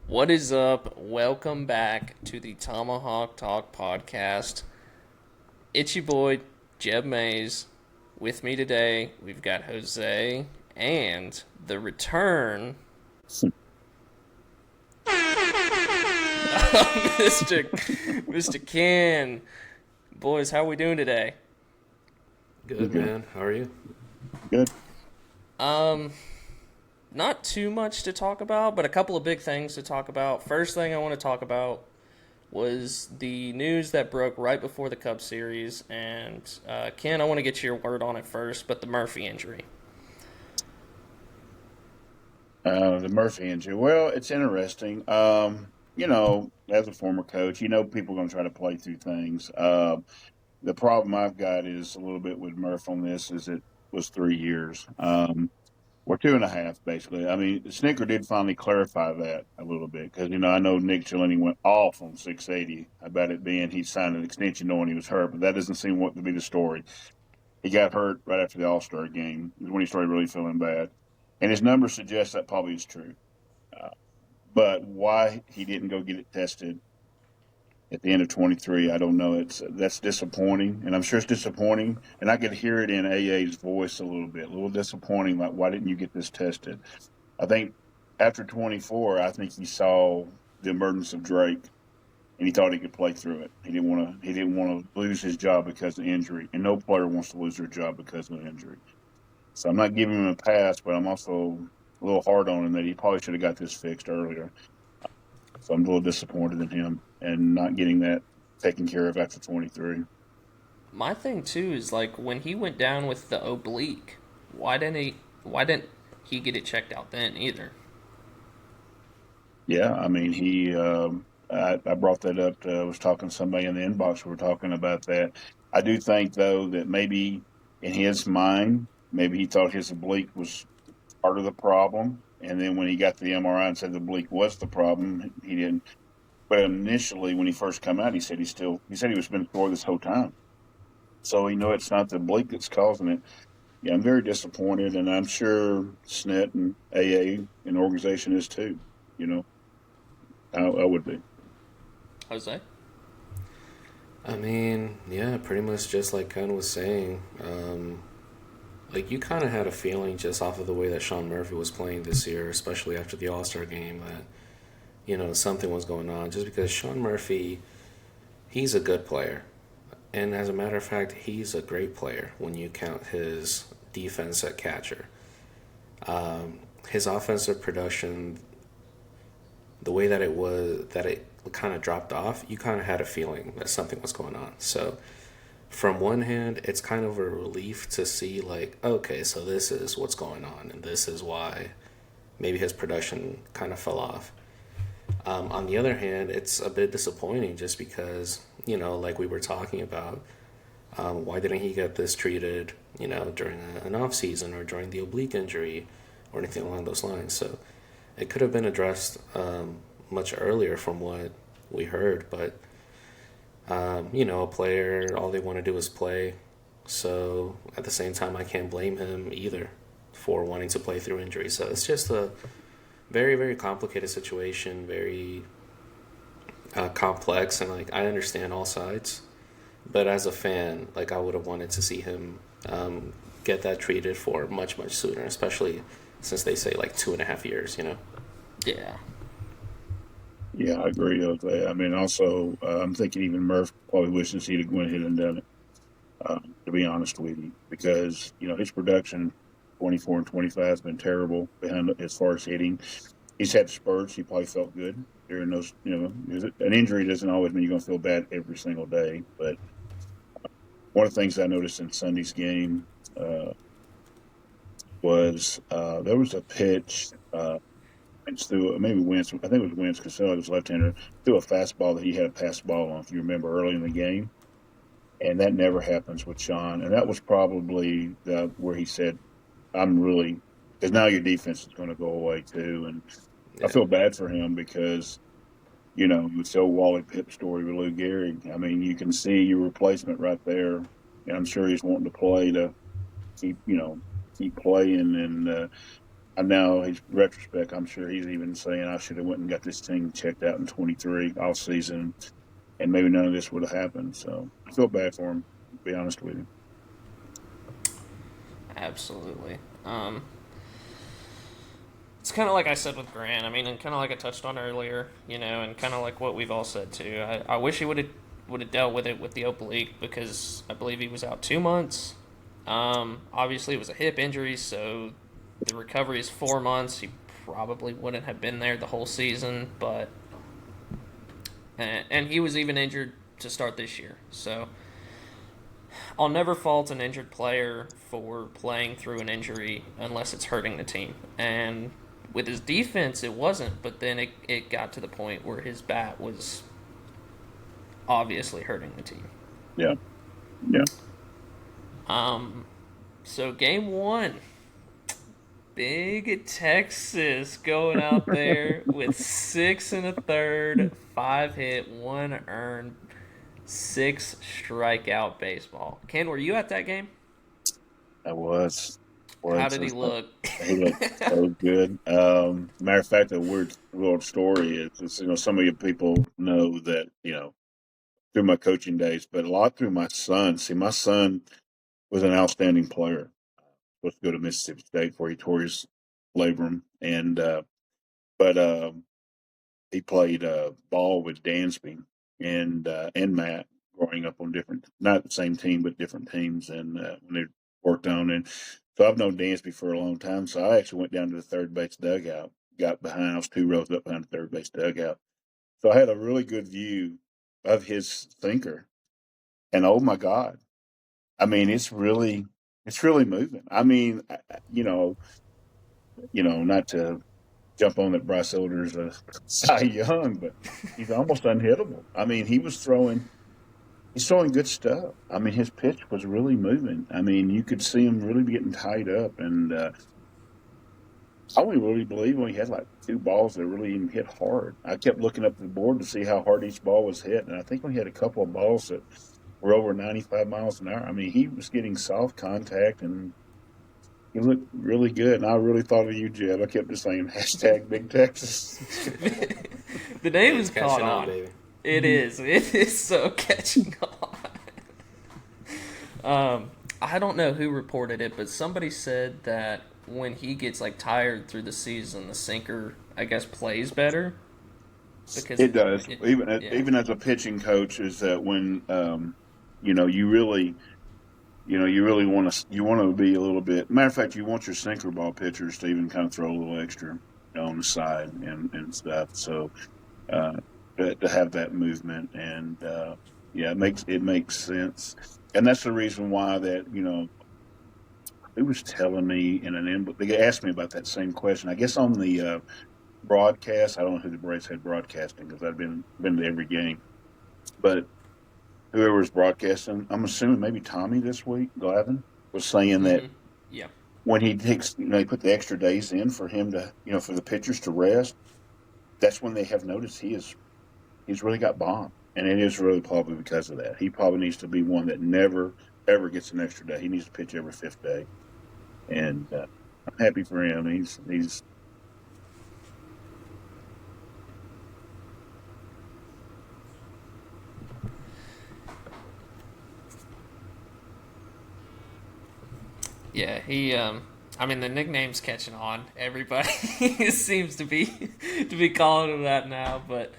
What is up? Welcome back to the Tomahawk Talk podcast. It's your boy, Jeb Mays. With me today, we've got Jose and the return of Mr. Ken. Boys, how are we doing today? Good, Good. man. How are you? Good. Um, Not too much to talk about, but a couple of big things to talk about. First thing I want to talk about was the news that broke right before the Cubs series. And Ken, I want to get your word on it first, but the Murphy injury. The Murphy injury. Well, it's interesting. As a former coach, people are going to try to play through things. The problem I've got is a little bit with Murph on this is it was 3 years. Or two and a half, basically. I mean, Snitker did finally clarify that a little bit because, I know Nick Cellini went off on 680 about it being he signed an extension knowing he was hurt, but that doesn't seem to be the story. He got hurt right after the All-Star game is when he started really feeling bad. And his numbers suggest that probably is true. Uh, but why he didn't go get it tested at the end of 23, I don't know. That's disappointing, and I'm sure it's disappointing. And I could hear it in AA's voice a little disappointing. Like, why didn't you get this tested? I think after 24, I think he saw the emergence of Drake, and he thought he could play through it. He didn't want to. He didn't want to lose his job because of injury, and no player wants to lose their job because of injury. So I'm not giving him a pass, but I'm also a little hard on him that he probably should have got this fixed earlier. So I'm a little disappointed in him and not getting that taken care of after 23. My thing too is like when he went down with the oblique, why didn't he? Why didn't he get it checked out then either? Yeah, I mean, I brought that up. I was talking to somebody in the inbox. We were talking about that. I do think, though, that maybe in his mind, maybe he thought his oblique was part of the problem. And then when he got the MRI and said the oblique was the problem, he didn't. But initially, when he first came out, he said he was been sore this whole time. So it's not the oblique that's causing it. Yeah, I'm very disappointed, and I'm sure SNET and AA and organization is too. You know, I would be. Jose? I mean, yeah, pretty much just like Ken was saying. Like, you kind of had a feeling just off of the way that Sean Murphy was playing this year, especially after the All-Star game, that, something was going on. Just because Sean Murphy, he's a good player. And as a matter of fact, he's a great player when you count his defense at catcher. His offensive production, the way that it kind of dropped off, you kind of had a feeling that something was going on. So, from one hand, it's kind of a relief to see, like, okay, so this is what's going on, and this is why maybe his production kind of fell off. On the other hand, it's a bit disappointing just because, like we were talking about, why didn't he get this treated, during an off season or during the oblique injury or anything along those lines? So it could have been addressed much earlier from what we heard, but a player, all they want to do is play. So at the same time, I can't blame him either for wanting to play through injury. So it's just a very, very complicated situation, very complex, and like I understand all sides. But as a fan, like I would have wanted to see him get that treated for much, much sooner, especially since they say like 2.5 years. Yeah. Yeah, I agree with that. I mean, also, I'm thinking even Murph probably wishes he'd have went ahead and done it. To be honest with you, because his production, 24 and 25, has been terrible behind as far as hitting. He's had spurts. He probably felt good during those. An injury doesn't always mean you're going to feel bad every single day. But one of the things I noticed in Sunday's game was there was a pitch. Wentz threw maybe Wentz. I think it was Wentz because was left-hander. Threw a fastball that he had a pass ball on. If you remember early in the game, and that never happens with Sean. And that was probably where he said, "I'm really," because now your defense is going to go away too. And I Yeah. feel bad for him because it's the old Wally Pipp story with Lou Gehrig. I mean, you can see your replacement right there, and I'm sure he's wanting to play to keep keep playing and I know his retrospect. I'm sure he's even saying I should have went and got this thing checked out in 23 off season, and maybe none of this would have happened. So I feel bad for him. To be honest with you. Absolutely. It's kind of like I said with Grant. I mean, and kind of like I touched on earlier, and kind of like what we've all said too. I wish he would have dealt with it with the oblique because I believe he was out 2 months. Obviously, it was a hip injury, so the recovery is 4 months. He probably wouldn't have been there the whole season, but and he was even injured to start this year. So I'll never fault an injured player for playing through an injury unless it's hurting the team. And with his defense, it wasn't, but then it got to the point where his bat was obviously hurting the team. Yeah, yeah. So game one, big Texas going out there with 6 1/3, 5 hit, 1 earned, 6 strikeout baseball. Ken, were you at that game? I was. How Was did he look? he looked so good. Matter of fact, the weird little story is some of you people know that through my coaching days, but a lot through my son. See, my son was an outstanding player. Supposed to go to Mississippi State before he tore his labrum, and but he played ball with Dansby and Matt growing up on different, not the same team, but different teams, and when they worked on it. So I've known Dansby for a long time. So I actually went down to the third base dugout, got behind. I was 2 rows up behind the third base dugout, so I had a really good view of his thinker. And oh my God, I mean, it's really moving. I mean, not to jump on that Bryce Elder's Cy Young, but he's almost unhittable. I mean, he's throwing good stuff. I mean, his pitch was really moving. I mean, you could see him really getting tied up, and I only really believe when he had like 2 balls that really even hit hard. I kept looking up at the board to see how hard each ball was hit, and I think we had a couple of balls that were over 95 miles an hour. I mean, he was getting soft contact, and he looked really good. And I really thought of you, Jeb. I kept just saying hashtag Big Texas. The name is It's caught catching on, on. baby. It is. It is so catching on. I don't know who reported it, but somebody said that when he gets like tired through the season, the sinker, I guess, plays better because It does. yeah. Even as a pitching coach, is that when you really want to be a little bit. Matter of fact, you want your sinker ball pitchers to even kind of throw a little extra on the side and stuff. So uh, to have that movement and yeah, it makes sense, and that's the reason why that who was telling me in an inbox. They asked me about that same question. I guess on the broadcast. I don't know who the Braves had broadcasting because I've been to every game, but whoever was broadcasting, I'm assuming maybe Tommy this week, Glavin, was saying that Mm-hmm. Yeah. when he takes, he put the extra days in for him to, for the pitchers to rest. That's when they have noticed he's really got bombed, and it is really probably because of that. He probably needs to be one that never ever gets an extra day. He needs to pitch every fifth day, and I'm happy for him. He's Yeah, he. I mean, the nickname's catching on. Everybody seems to be calling him that now. But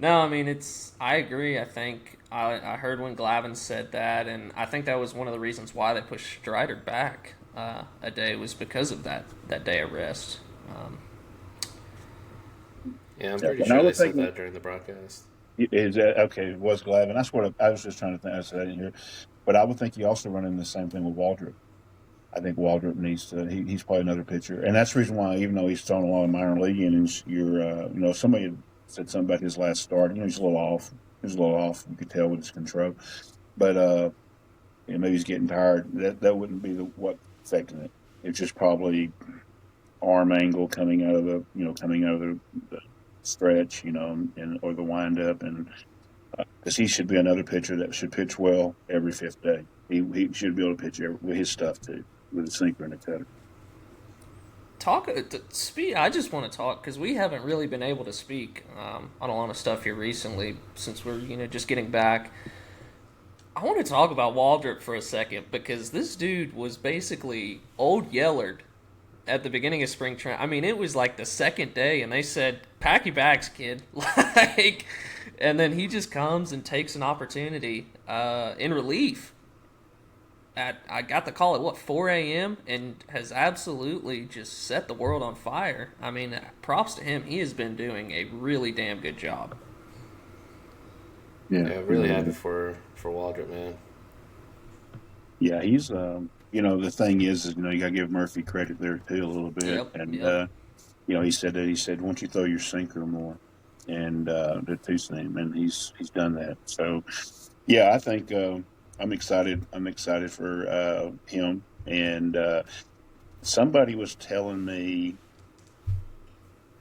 no, I mean, it's. I agree. I think I heard when Glavin said that, and I think that was one of the reasons why they pushed Strider back a day was because of that day of rest. Yeah, I'm yeah. pretty And I sure they was said thinking, that during the broadcast. is that okay? It was Glavin. That's what I was just trying to think. I said I didn't hear, but I would think you also run into the same thing with Waldrop. I think Waldrop needs to. He's probably another pitcher, and that's the reason why, even though he's thrown a lot of minor league innings, somebody had said something about his last start. He's a little off. He's a little off. You could tell with his control, but maybe he's getting tired. That wouldn't be what affecting it. It's just probably arm angle coming out of the stretch, and or the windup, and because he should be another pitcher that should pitch well every fifth day. He should be able to pitch with his stuff too, with a sinker and a cutter. I just want to talk because we haven't really been able to speak on a lot of stuff here recently since we're just getting back. I want to talk about Waldrop for a second because this dude was basically old Yellard at the beginning of spring training. I mean, it was like the second day, and they said, "Pack your bags, kid." Like, and then he just comes and takes an opportunity in relief. I got the call at 4 a.m. and has absolutely just set the world on fire. I mean, props to him. He has been doing a really damn good job. Yeah, really happy for Waldrop, man. Yeah, he's the thing is you gotta give Murphy credit there too a little bit, Yep. and Yep. he said that why don't you throw your sinker more, and the two seam, and he's done that. So yeah, I think I'm excited. I'm excited for him, and somebody was telling me.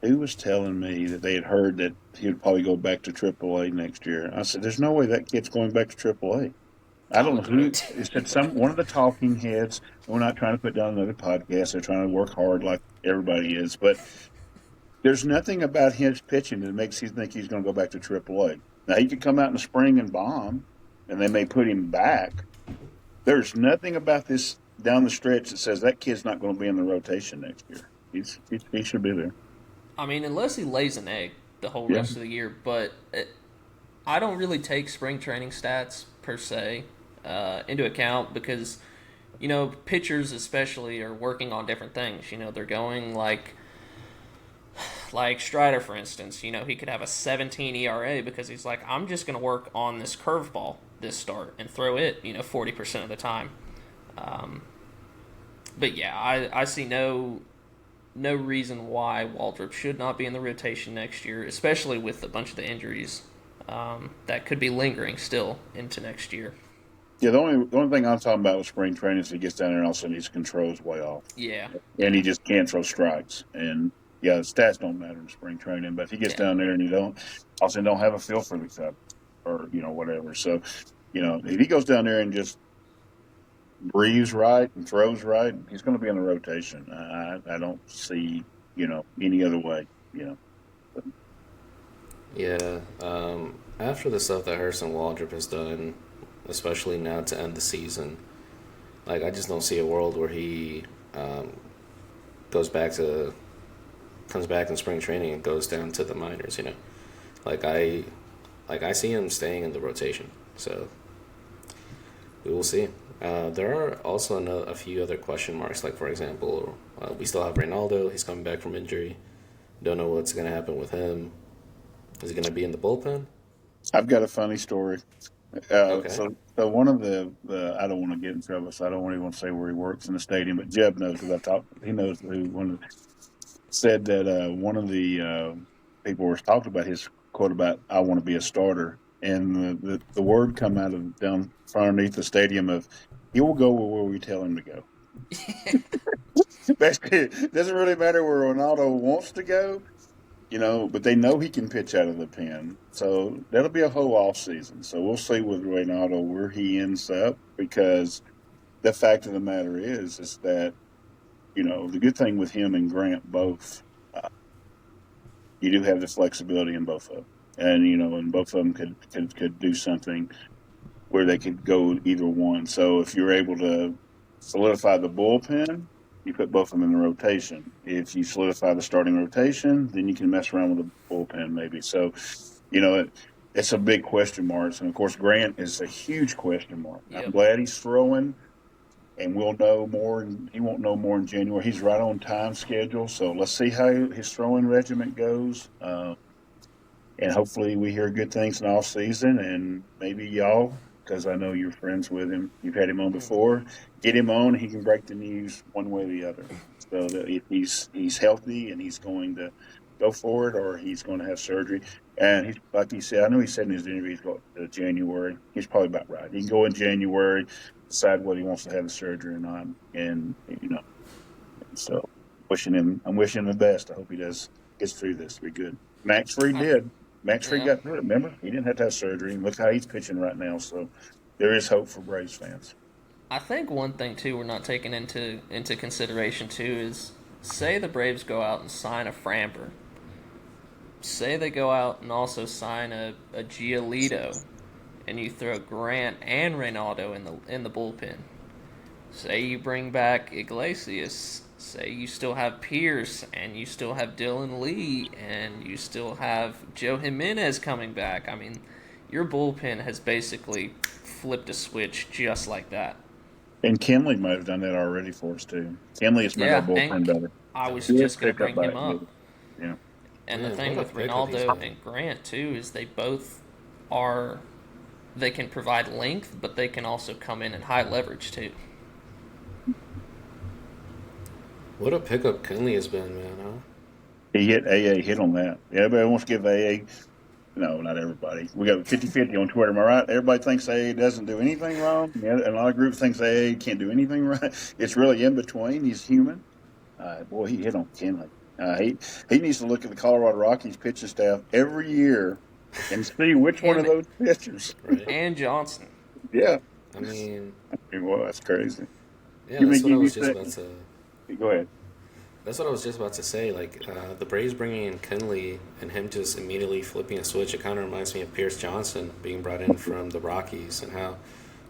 Who was telling me that they had heard that he would probably go back to AAA next year? I said, "There's no way that kid's going back to AAA." I I don't know would who. agree. It said one of the talking heads. We're not trying to put down another podcast. They're trying to work hard like everybody is, but there's nothing about his pitching that makes you think he's going to go back to AAA. Now he could come out in the spring and bomb, and they may put him back. There's nothing about this down the stretch that says that kid's not going to be in the rotation next year. He should be there. I mean, unless he lays an egg the whole Yeah. rest of the year, but I don't really take spring training stats per se into account because pitchers especially are working on different things. They're going like Strider, for instance. He could have a 17 ERA because he's like, I'm just going to work on this curveball this start and throw it 40% of the time. But yeah, I see no reason why Waldrop should not be in the rotation next year, especially with a bunch of the injuries that could be lingering still into next year. Yeah, the only thing I'm talking about with spring training is he gets down there and all of a sudden his control's way off. Yeah. And he just can't throw strikes. And yeah, the stats don't matter in spring training, but if he gets down there and all of a sudden don't have a feel for the cup or, whatever. So, if he goes down there and just breathes right and throws right, he's going to be in the rotation. I don't see, any other way, Yeah, after the stuff that Harrison Waldrop has done, especially now to end the season, like I just don't see a world where he comes back in spring training and goes down to the minors. Like I see him staying in the rotation. So we will see. There are also a few other question marks. Like for example, we still have Reynaldo. He's coming back from injury. Don't know what's going to happen with him. Is he going to be in the bullpen? I've got a funny story. Okay. So one of the I don't want to get in trouble, so I don't even want to say where he works in the stadium, but Jeb knows because I talked. He knows who said that one of the people was talking about his quote about "I want to be a starter," and the word come out of down underneath the stadium of he will go where we tell him to go. Basically, it doesn't really matter where Ronaldo wants to go. But they know he can pitch out of the pen. So that'll be a whole off season. So we'll see with Reynaldo where he ends up because the fact of the matter is that, the good thing with him and Grant both, you do have the flexibility in both of them. And both of them could do something where they could go either one. So if you're able to solidify the bullpen, you put both of them in the rotation. If you solidify the starting rotation, then you can mess around with the bullpen maybe. So, it's a big question mark. And, of course, Grant is a huge question mark. Yep. I'm glad he's throwing, and we'll know more. He won't know more in January. He's right on time schedule. So let's see how his throwing regimen goes. And hopefully we hear good things in off season, and maybe y'all, because I know you're friends with him, you've had him on before, get him on, he can break the news one way or the other. So that if he's healthy and he's going to go for it or he's going to have surgery. And he's, like he said, I know he said in his interview he's going to January. He's probably about right. He can go in January, decide whether he wants to have the surgery or not. And, so I'm wishing him the best. I hope he gets through this. It'll be good. Max Fried did. Max Fried got through it. Remember, he didn't have to have surgery. And look how he's pitching right now. So there is hope for Braves fans. I think one thing too we're not taking into consideration too is say the Braves go out and sign a Framber. Say they go out and also sign a Giolito, and you throw Grant and Reynaldo in the bullpen. Say you bring back Iglesias. Say you still have Pierce, and you still have Dylan Lee, and you still have Joe Jimenez coming back. I mean, your bullpen has basically flipped a switch just like that. And Kenley might have done that already for us too. Kenley has made our Yeah, bullpen better. I was Good just going to pickup bring him by up. yeah. And Yeah, the thing what with a pickup he's Ronaldo made. and Grant too is they both are they can provide length, but they can also come in high leverage too. What a pickup Kenley has been, man. Huh? He hit hit on that. Everybody wants to give AA. No, not everybody. We got 50-50 on Twitter. Am I right? Everybody thinks AA doesn't do anything wrong. Yeah, and a lot of groups thinks AA can't do anything right. It's really in between. He's human. Boy, he hit on Kenley. He needs to look at the Colorado Rockies pitching staff every year and see which one Him of those pitchers. Right? and Johnson. Yeah. I mean, Well, that's crazy. yeah, You that's mean what I give was you just that? about to. Go ahead. That's what I was just about to say. Like the Braves bringing in Kenley and him just immediately flipping a switch. It kind of reminds me of Pierce Johnson being brought in from the Rockies, and how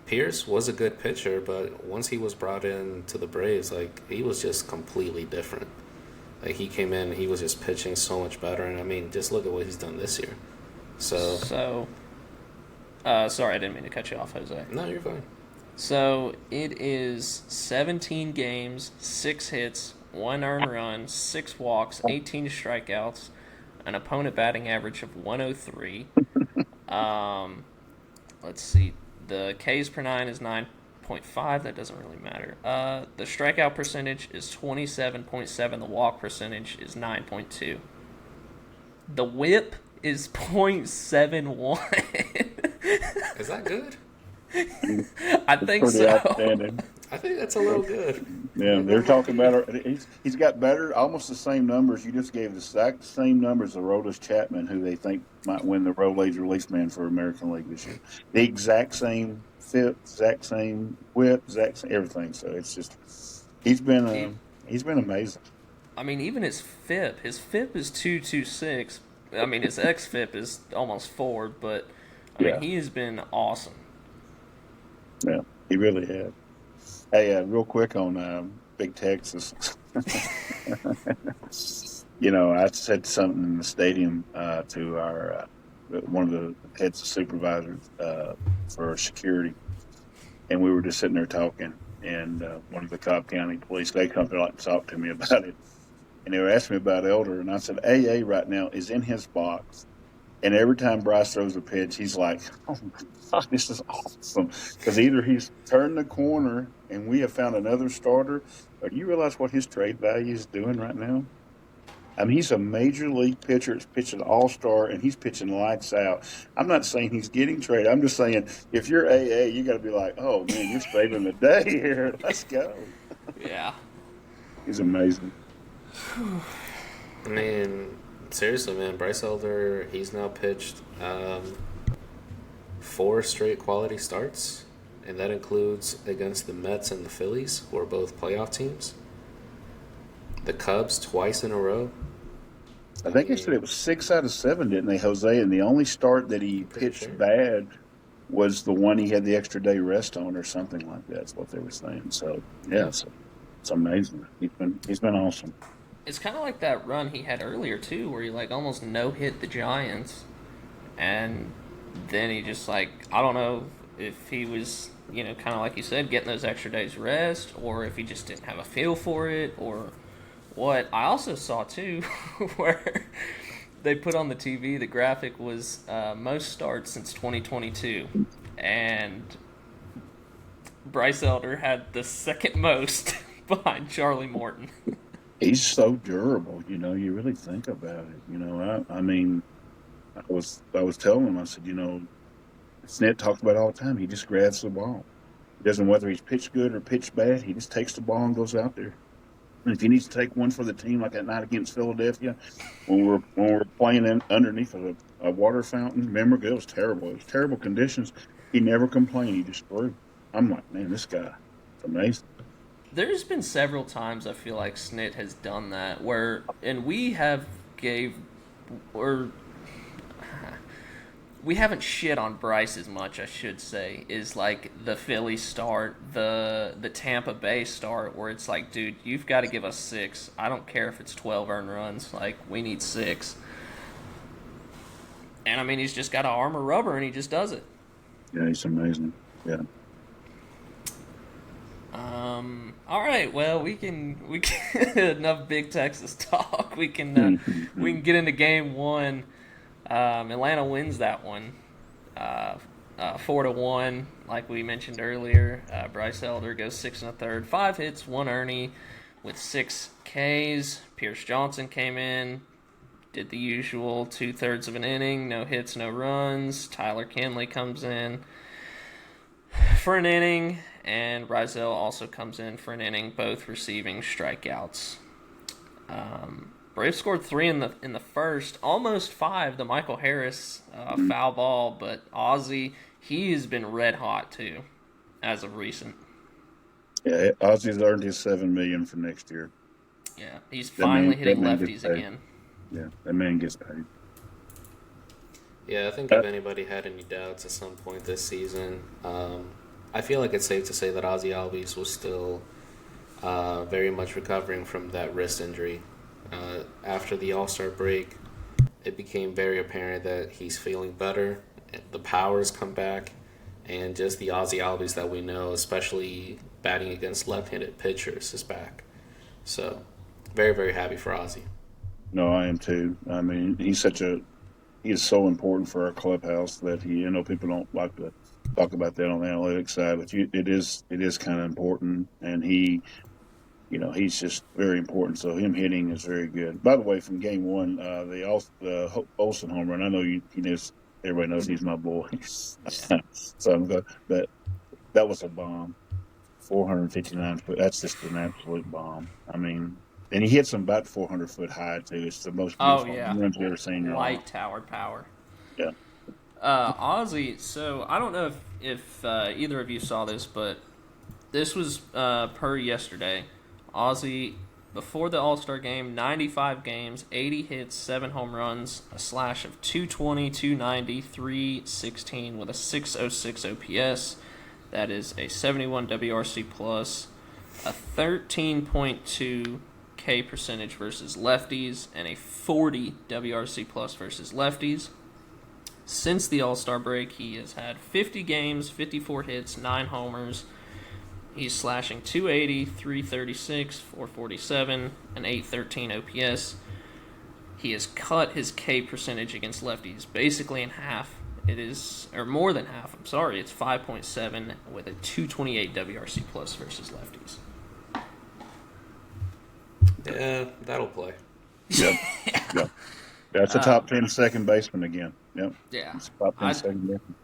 Pierce was a good pitcher, but once he was brought in to the Braves, like he was just completely different. Like he came in, he was just pitching so much better, and I mean, just look at what he's done this year. So Sorry, I didn't mean to cut you off, Jose. no, you're fine. So it is 17 games, 6 hits, 1 earned run, 6 walks, 18 strikeouts, an opponent batting average of 103. Let's see. The Ks per 9 is 9.5. That doesn't really matter. The strikeout percentage is 27.7. The walk percentage is 9.2. The whip is .71. Mm-hmm. Is that good? I think Pretty so. outstanding. I think that's a little good. Yeah, they're talking about he's got better, almost the same numbers. You just gave the exact same numbers of Aroldis Chapman, who they think might win the Road Age Release Man for American League this year. The exact same fit, exact same whip, exact same everything. So it's just he's been amazing. I mean, even his FIP is 2.26. I mean, his xFIP is almost 4, but I mean, Yeah. he has been awesome. Yeah, he really had. Hey, real quick on Big Texas. I said something in the stadium to our one of the heads of supervisors for security, and we were just sitting there talking. And one of the Cobb County Police, they come to talk to me about it, and they were asking me about Elder, and I said AA right now is in his box. And every time Bryce throws a pitch, he's like, "Oh my God, this is awesome!" Because either he's turned the corner and we have found another starter, or do you realize what his trade value is doing right now? I mean, he's a major league pitcher. It's pitching all-star, and he's pitching lights out. I'm not saying he's getting traded. I'm just saying if you're AA, you got to be like, "Oh man, you're saving the day here. Let's go." Yeah. He's amazing. I mean, seriously, man, Bryce Elder, he's now pitched 4 straight quality starts, and that includes against the Mets and the Phillies, who are both playoff teams. The Cubs twice in a row. I think they said it was 6 out of 7, didn't they, Jose? And the only start that he pitched sure. bad was the one he had the extra day rest on, or something like that. That's what they were saying. So yeah, it's amazing. He's been awesome. It's kind of like that run he had earlier, too, where he, almost no-hit the Giants. And then he just, I don't know if he was, kind of like you said, getting those extra days rest, or if he just didn't have a feel for it, or what. I also saw, too, where they put on the TV, the graphic was most starts since 2022. And Bryce Elder had the second most behind Charlie Morton. He's so durable. You really think about it. I mean, I was telling him, I said, Snit talks about it all the time. He just grabs the ball. He doesn't, whether he's pitched good or pitched bad, he just takes the ball and goes out there. And if he needs to take one for the team, like that night against Philadelphia, when we're playing underneath a water fountain, remember, it was terrible. It was terrible conditions. He never complained. He just threw. I'm like, man, this guy, it's amazing. There's been several times I feel like Snit has done that where, and or we haven't shit on Bryce as much, I should say, is like the Philly start, the Tampa Bay start, where it's like, dude, you've got to give us 6. I don't care if it's 12 earned runs. Like, we need 6. And I mean, he's just got an arm of rubber, and he just does it. Yeah, he's amazing. Yeah. All right. Well, we can enough big Texas talk. We can get into game 1. Atlanta wins that one, 4-1. Like we mentioned earlier, Bryce Elder goes 6 1/3, 5 hits, 1 earned with 6 Ks. Pierce Johnson came in, did the usual 2/3 of an inning, no hits, no runs. Tyler Kinley comes in for an inning, and Rizal also comes in for an inning, both receiving strikeouts. Braves scored 3 in the first, almost 5. The Michael Harris foul ball, but Ozzie, he has been red hot too, as of recent. Yeah, Ozzie's earned his $7 million for next year. Yeah, he's finally hitting lefties paid. again. Yeah, that man gets paid. Yeah, I think if anybody had any doubts at some point this season, I feel like it's safe to say that Ozzie Albies was still very much recovering from that wrist injury. After the All-Star break, it became very apparent that he's feeling better. The power's come back, and just the Ozzie Albies that we know, especially batting against left-handed pitchers, is back. So, very, very happy for Ozzie. No, I am too. I mean, he is so important for our clubhouse that people don't like to talk about that on the analytics side, but it is kind of important, and he's just very important. So him hitting is very good. By the way, from game 1, the Olsen home run. I know everybody knows he's my boy. So I'm good. But that was a bomb. 459 foot. That's just an absolute bomb. I mean, and he hits them about 400 foot high too. It's the most beautiful runs you've ever seen in your life. Light tower power. Yeah. Ozzie. So I don't know if either of you saw this, but this was per yesterday. Ozzie, before the All-Star game, 95 games, 80 hits, 7 home runs, a slash of 220, 290, 316 with a 606 OPS. That is a 71 WRC plus, a 13.2 K percentage versus lefties, and a 40 WRC plus versus lefties. Since the All-Star break, he has had 50 games, 54 hits, 9 homers. He's slashing 280, 336, 447, and 813 OPS. He has cut his K percentage against lefties basically in half. Or more than half, I'm sorry. It's 5.7 with a 228 WRC plus versus lefties. Yeah, that'll play. Yep. Yep. That's a top 10 second baseman again. Yep. Yeah. It's top 10 second baseman.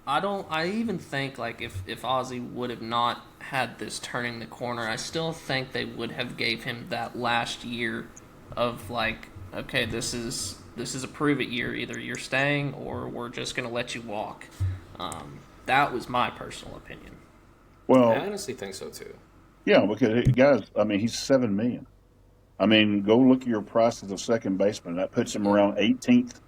I even think, like, if Ozzie would have not had this turning the corner, I still think they would have gave him that last year of, like, okay, this is a prove it year. Either you're staying or we're just going to let you walk. That was my personal opinion. Well, I honestly think so too. Yeah, because guys, I mean, he's $7 million. I mean, go look at your prices of second baseman. That puts him around 18th.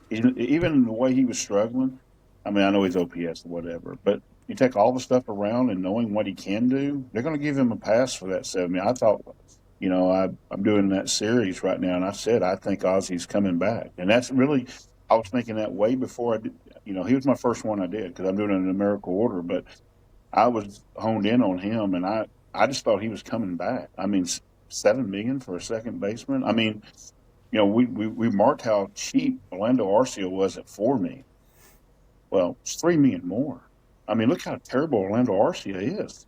Even the way he was struggling. I mean, I know he's OPS or whatever, but you take all the stuff around and knowing what he can do, they're going to give him a pass for that $7 million. I thought, I'm doing that series right now, and I said I think Ozzie's coming back, and that's really I was thinking that way before I did. He was my first one I did because I'm doing it in numerical order, but I was honed in on him, and I just thought he was coming back. I mean, $7 million for a second baseman. I mean, we marked how cheap Orlando Arcia was at $4 million. Well, it's $3 million more. I mean, look how terrible Orlando Arcia is.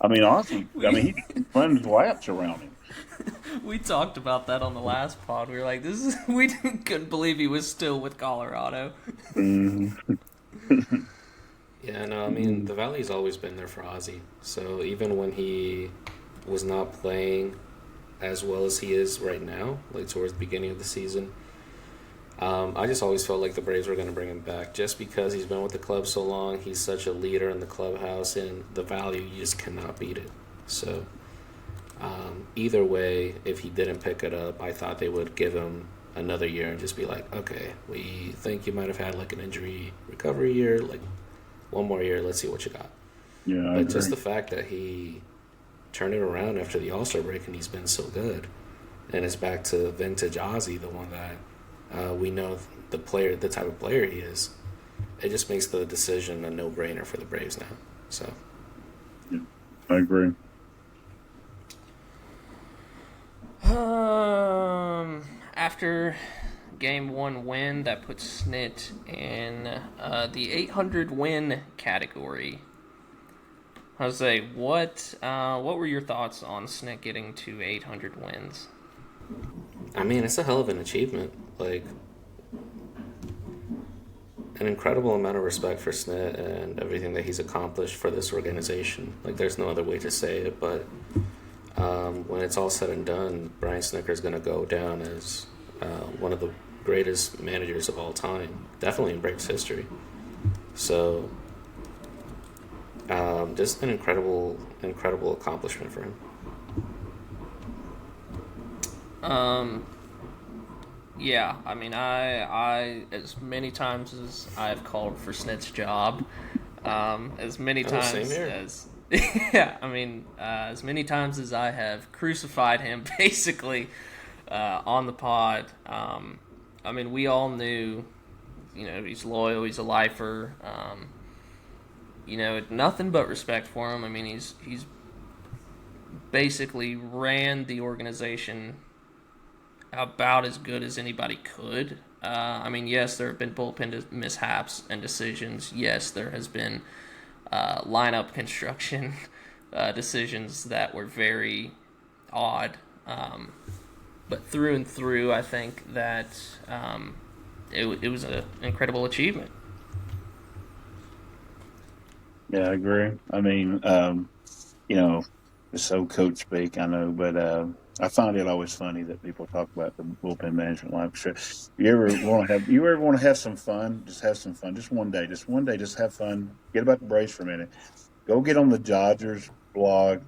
I mean, Ozzie, he runs laps around him. We talked about that on the last pod. We were like, we couldn't believe he was still with Colorado. Mm-hmm. Yeah, no, I mean, the Valley's always been there for Ozzie. So even when he was not playing as well as he is right now, like towards the beginning of the season, I just always felt like the Braves were going to bring him back just because he's been with the club so long. He's such a leader in the clubhouse, and the Valley, you just cannot beat it. So either way, if he didn't pick it up, I thought they would give him another year and just be like, okay, we think you might have had like an injury recovery year, like one more year, let's see what you got. Yeah, I But agree. just the fact that he turned it around after the All-Star break and he's been so good, and it's back to vintage Ozzie, the one that we know the type of player he is. It just makes the decision a no-brainer for the Braves now. So Yeah, I agree. After game one win, that puts Snit in the 800 win category. Jose, what were your thoughts on Snit getting to 800 wins? I mean, it's a hell of an achievement. Like, an incredible amount of respect for Snit and everything that he's accomplished for this organization. Like, there's no other way to say it, but when it's all said and done, Brian Snitker is going to go down as one of the greatest managers of all time, definitely in Braves history. So, just an incredible accomplishment for him. Yeah, I mean, I as many times as I've called for Snit's job, as many times same here. as yeah, I mean, as many times as I have crucified him, basically, on the pod. I mean, we all knew, he's loyal, he's a lifer. Nothing but respect for him. I mean, he's basically ran the organization about as good as anybody could. I mean, yes, there have been bullpen mishaps and decisions. Yes, there has been lineup construction decisions that were very odd. But through and through, I think that it was an incredible achievement. Yeah, I agree. I mean, it's so coach speak, I know, but I find it always funny that people talk about the bullpen management line. Sure. You ever want to have some fun? Just have some fun. Just one day. Just have fun. Forget about the Braves for a minute. Go get on the Dodgers blog.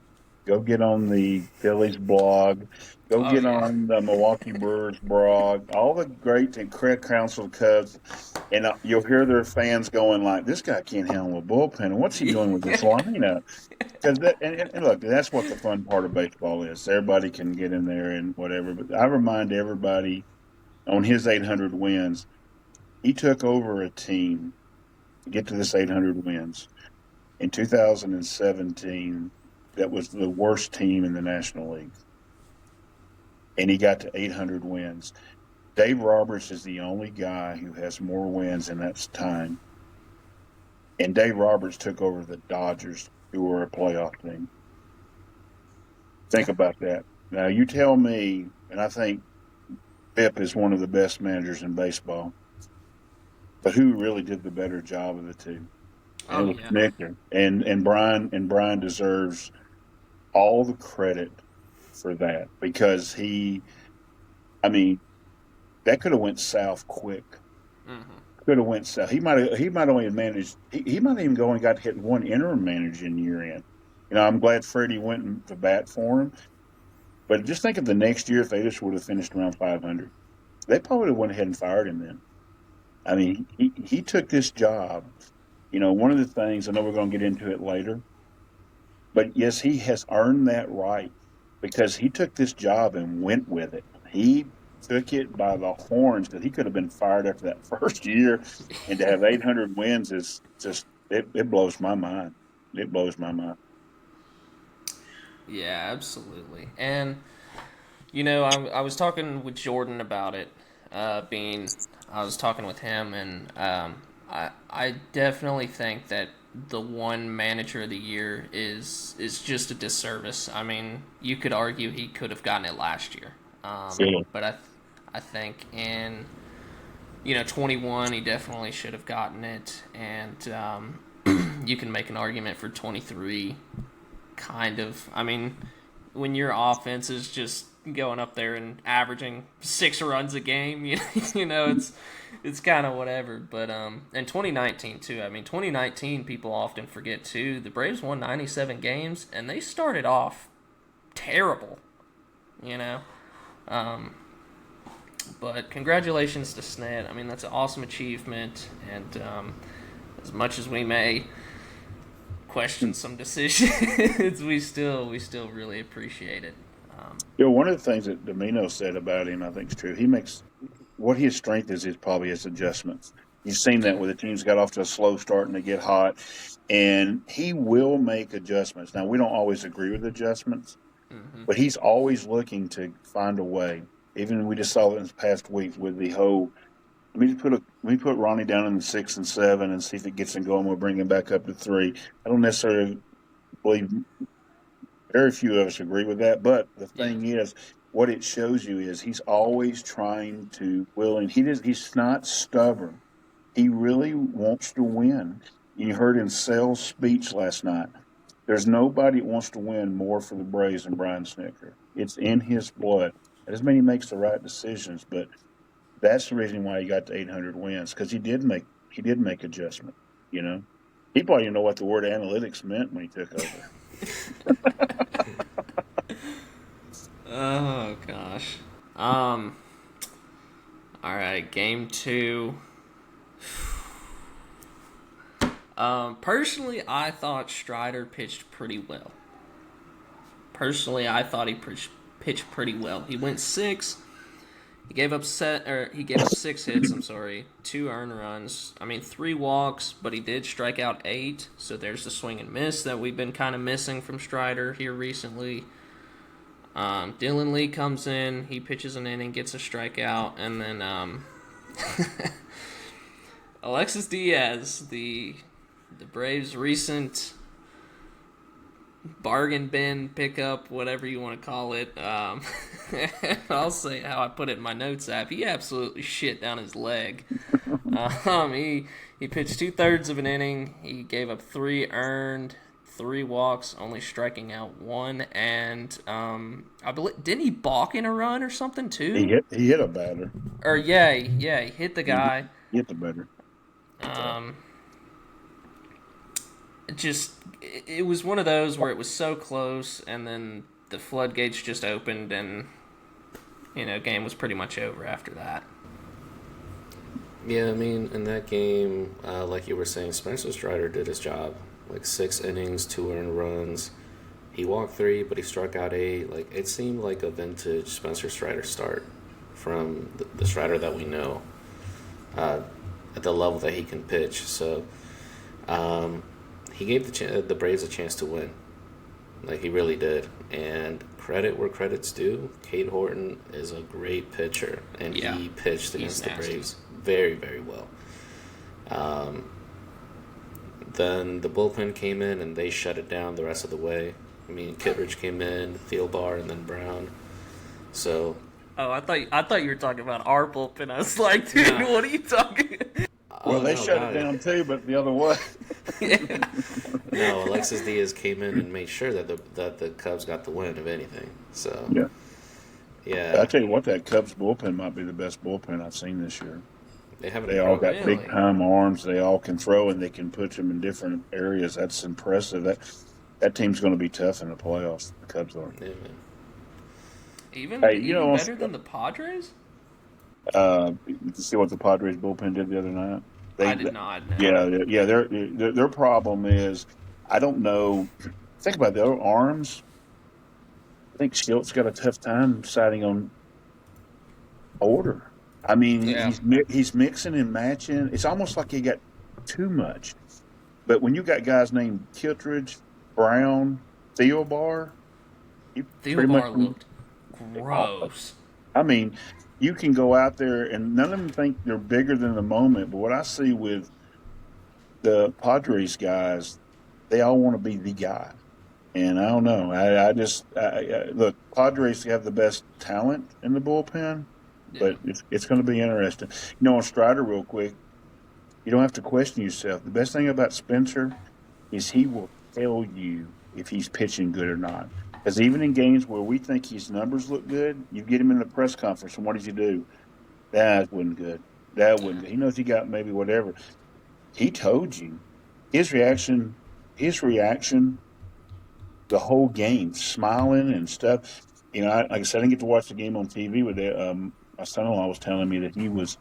Go get on the Phillies blog. Go Oh get yeah, on the Milwaukee Brewers blog. All the great and Craig Council Cubs, and you'll hear their fans going like, "This guy can't handle a bullpen, and what's he doing with this lineup?" Because and look, that's what the fun part of baseball is. Everybody can get in there and whatever. But I remind everybody on his 800 wins, he took over a team to get to this 800 wins in 2017. That was the worst team in the National League, and he got to 800 wins. Dave Roberts is the only guy who has more wins in that time. And Dave Roberts took over the Dodgers, who were a playoff team. Think about that. Now, you tell me, and I think Pip is one of the best managers in baseball, but who really did the better job of the two? And oh it was yeah. Snitker. And Brian deserves all the credit for that because I mean, that could have went south quick. Mm-hmm. Could have went south. He might only have managed. He might even go and got hit one interim manager in year end. I'm glad Freddie went to bat for him. But just think of the next year if they just would have finished around 500. They probably would have went ahead and fired him then. I mean, he took this job. One of the things I know we're going to get into it later, but yes, he has earned that right because he took this job and went with it. He took it by the horns because he could have been fired after that first year, and to have 800 wins is just it blows my mind. It blows my mind. Yeah, absolutely. And I was talking with Jordan about it. I was talking with him, and I definitely think that the one manager of the year is just a disservice. I mean, you could argue he could have gotten it last year, Yeah. but I think in 21 he definitely should have gotten it, and you can make an argument for 23. Kind of. I mean, when your offense is just going up there and averaging 6 runs a game, you know, it's kind of whatever. But in 2019 too. I mean, 2019 people often forget too. The Braves won 97 games and they started off terrible, you know. But congratulations to Snit. I mean, that's an awesome achievement, and as much as we may question some decisions, we still really appreciate it. One of the things that Domino said about him, I think, is true. He makes what his strength is probably his adjustments. You've seen that where the teams got off to a slow start and they get hot, and he will make adjustments. Now, we don't always agree with adjustments, but he's always looking to find a way. Even we just saw it in this past week with the whole. Let me put Ronnie down in the 6 and 7 and see if it gets him going. We'll bring him back up to 3. I don't necessarily believe. Very few of us agree with that, but the thing is, what it shows you is he's always trying to he's not stubborn. He really wants to win. You heard in Sel's speech last night. There's nobody that wants to win more for the Braves than Brian Snitker. It's in his blood. That doesn't mean he makes the right decisions, but that's the reason why he got to 800 wins, because he did make adjustment. You know, he probably didn't know what the word analytics meant when he took over. Oh gosh. All right, game 2. Personally, I thought Strider pitched pretty well. Pitched pretty well. He went 6. He gave up 6 hits. I'm sorry, 2 earned runs. 3 walks, but he did strike out 8. So there's the swing and miss that we've been kind of missing from Strider here recently. Dylan Lee comes in. He pitches an inning, gets a strikeout, and then Alexis Diaz, the Braves' recent bargain bin pickup, whatever you want to call it. I'll say how I put it in my notes app. He absolutely shit down his leg. He pitched 2/3 of an inning. He gave up 3 earned, 3 walks, only striking out 1, and I believe didn't he balk in a run or something too? He hit a batter. Or he hit the guy. He hit the batter. It was one of those where it was so close, and then the floodgates just opened, and game was pretty much over after that. Yeah, in that game, like you were saying, Spencer Strider did his job. 6 innings, 2 earned runs. He walked 3, but he struck out 8. It seemed like a vintage Spencer Strider start from the Strider that we know at the level that he can pitch. So he gave the Braves a chance to win. He really did. And credit where credit's due. Cade Horton is a great pitcher, and he pitched against the Braves very, very well. Then the bullpen came in, and they shut it down the rest of the way. Kittredge came in, Thielbar, and then Brown. So. Oh, I thought you were talking about our bullpen. I was like, dude, what are you talking? Well, they shut it down too, but the other way. No, Alexis Diaz came in and made sure that the Cubs got the win, if anything. So. Yeah. I tell you what, that Cubs bullpen might be the best bullpen I've seen this year. They all got big time arms. They all can throw, and they can put them in different areas. That's impressive. That team's going to be tough in the playoffs. The Cubs are. Yeah, man. Even better than the Padres? Did you see what the Padres bullpen did the other night? I did not. No. Yeah. Their problem is, I don't know. Think about the other arms. I think Schilt's got a tough time deciding on order. He's mixing and matching. It's almost like he got too much. But when you got guys named Kittredge, Brown, Thielbar looked gross. You can go out there, and none of them think they're bigger than the moment. But what I see with the Padres guys, they all want to be the guy. And I don't know. Look, Padres have the best talent in the bullpen. But it's going to be interesting. On Strider, real quick, you don't have to question yourself. The best thing about Spencer is he will tell you if he's pitching good or not. Because even in games where we think his numbers look good, you get him in the press conference, and what does he do? That wasn't good. That wasn't good. He knows he got maybe whatever. He told you his reaction. His reaction the whole game, smiling and stuff. Like I said, I didn't get to watch the game on TV with it. My son-in-law was telling me that he was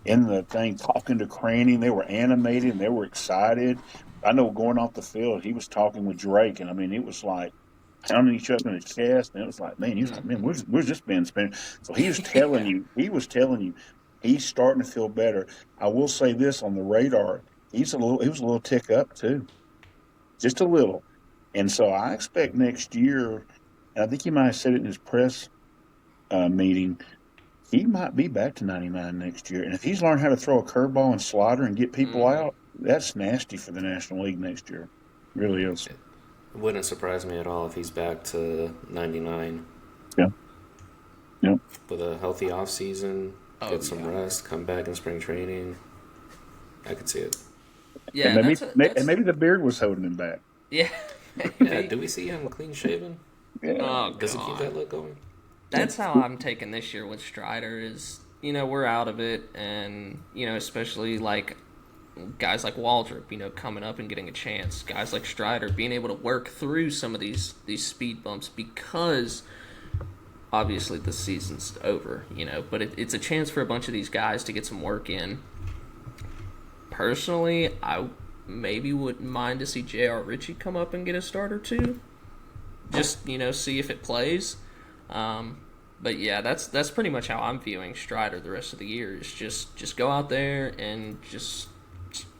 in the thing talking to Craney. They were animated and they were excited. I know going off the field, he was talking with Drake, and I mean, it was like pounding each other in the chest, and it was like, man, he was like, man, where's this been spent? So Yeah. he was telling you, he's starting to feel better. I will say this on the radar, he was a little tick up too, just a little. And so I expect next year, and I think he might have said it in his press meeting, he might be back to 99 next year. And if he's learned how to throw a curveball and slider and get people Hmm. out, that's nasty for the National League next year. It really is. It wouldn't surprise me at all if he's back to 99 Yeah. Yeah. with a healthy off season, Oh get some yeah. rest, come back in spring training. I could see it. And Yeah, that's maybe the beard was holding him back. yeah. Yeah, Maybe. do we see him clean shaven? Yeah. Oh Does he keep god. that look going? That's how I'm taking this year with Strider is, we're out of it, and, especially like guys like Waldrop, coming up and getting a chance. Guys like Strider being able to work through some of these speed bumps because obviously the season's over, but it's a chance for a bunch of these guys to get some work in. Personally, I maybe wouldn't mind to see J.R. Ritchie come up and get a start or two. Just, see if it plays. But yeah, that's pretty much how I'm viewing Strider the rest of the year. Is just go out there and just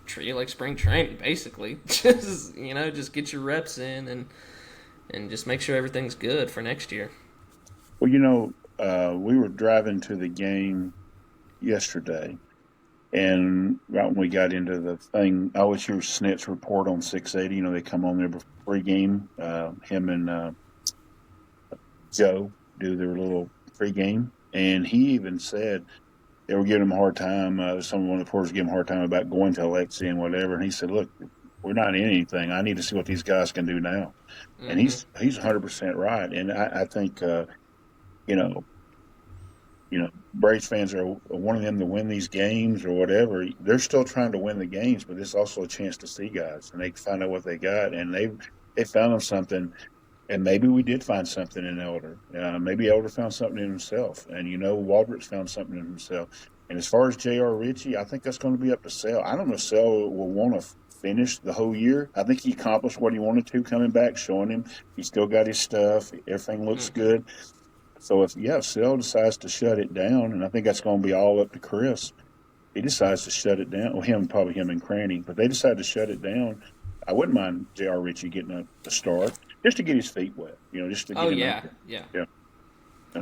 treat it like spring training, basically. Just get your reps in and just make sure everything's good for next year. Well, we were driving to the game yesterday, and right when we got into the thing, I always hear Snit's report on 680. They come on there before pregame. Him and Joe do their little pregame, and he even said they were giving him a hard time. One of the reporters giving him a hard time about going to Alexi and whatever. And he said, "Look, we're not in anything. I need to see what these guys can do now." And Mm-hmm. he's 100% right. And I think you know Braves fans are wanting them to win these games or whatever. They're still trying to win the games, but it's also a chance to see guys and they can find out what they got. And they found them something. And maybe we did find something in Elder. Maybe Elder found something in himself. And Waldrop's found something in himself. And as far as J.R. Ritchie, I think that's going to be up to Sale. I don't know if Sale will want to finish the whole year. I think he accomplished what he wanted to coming back, showing him he still got his stuff. Everything looks Mm-hmm. good. So if Sale decides to shut it down, and I think that's going to be all up to Chris, he decides to shut it down. Well, probably him and Cranny, but they decide to shut it down. I wouldn't mind J.R. Ritchie getting a start just to get his feet wet, just to Oh get him out yeah, there. yeah. Yeah. Yeah.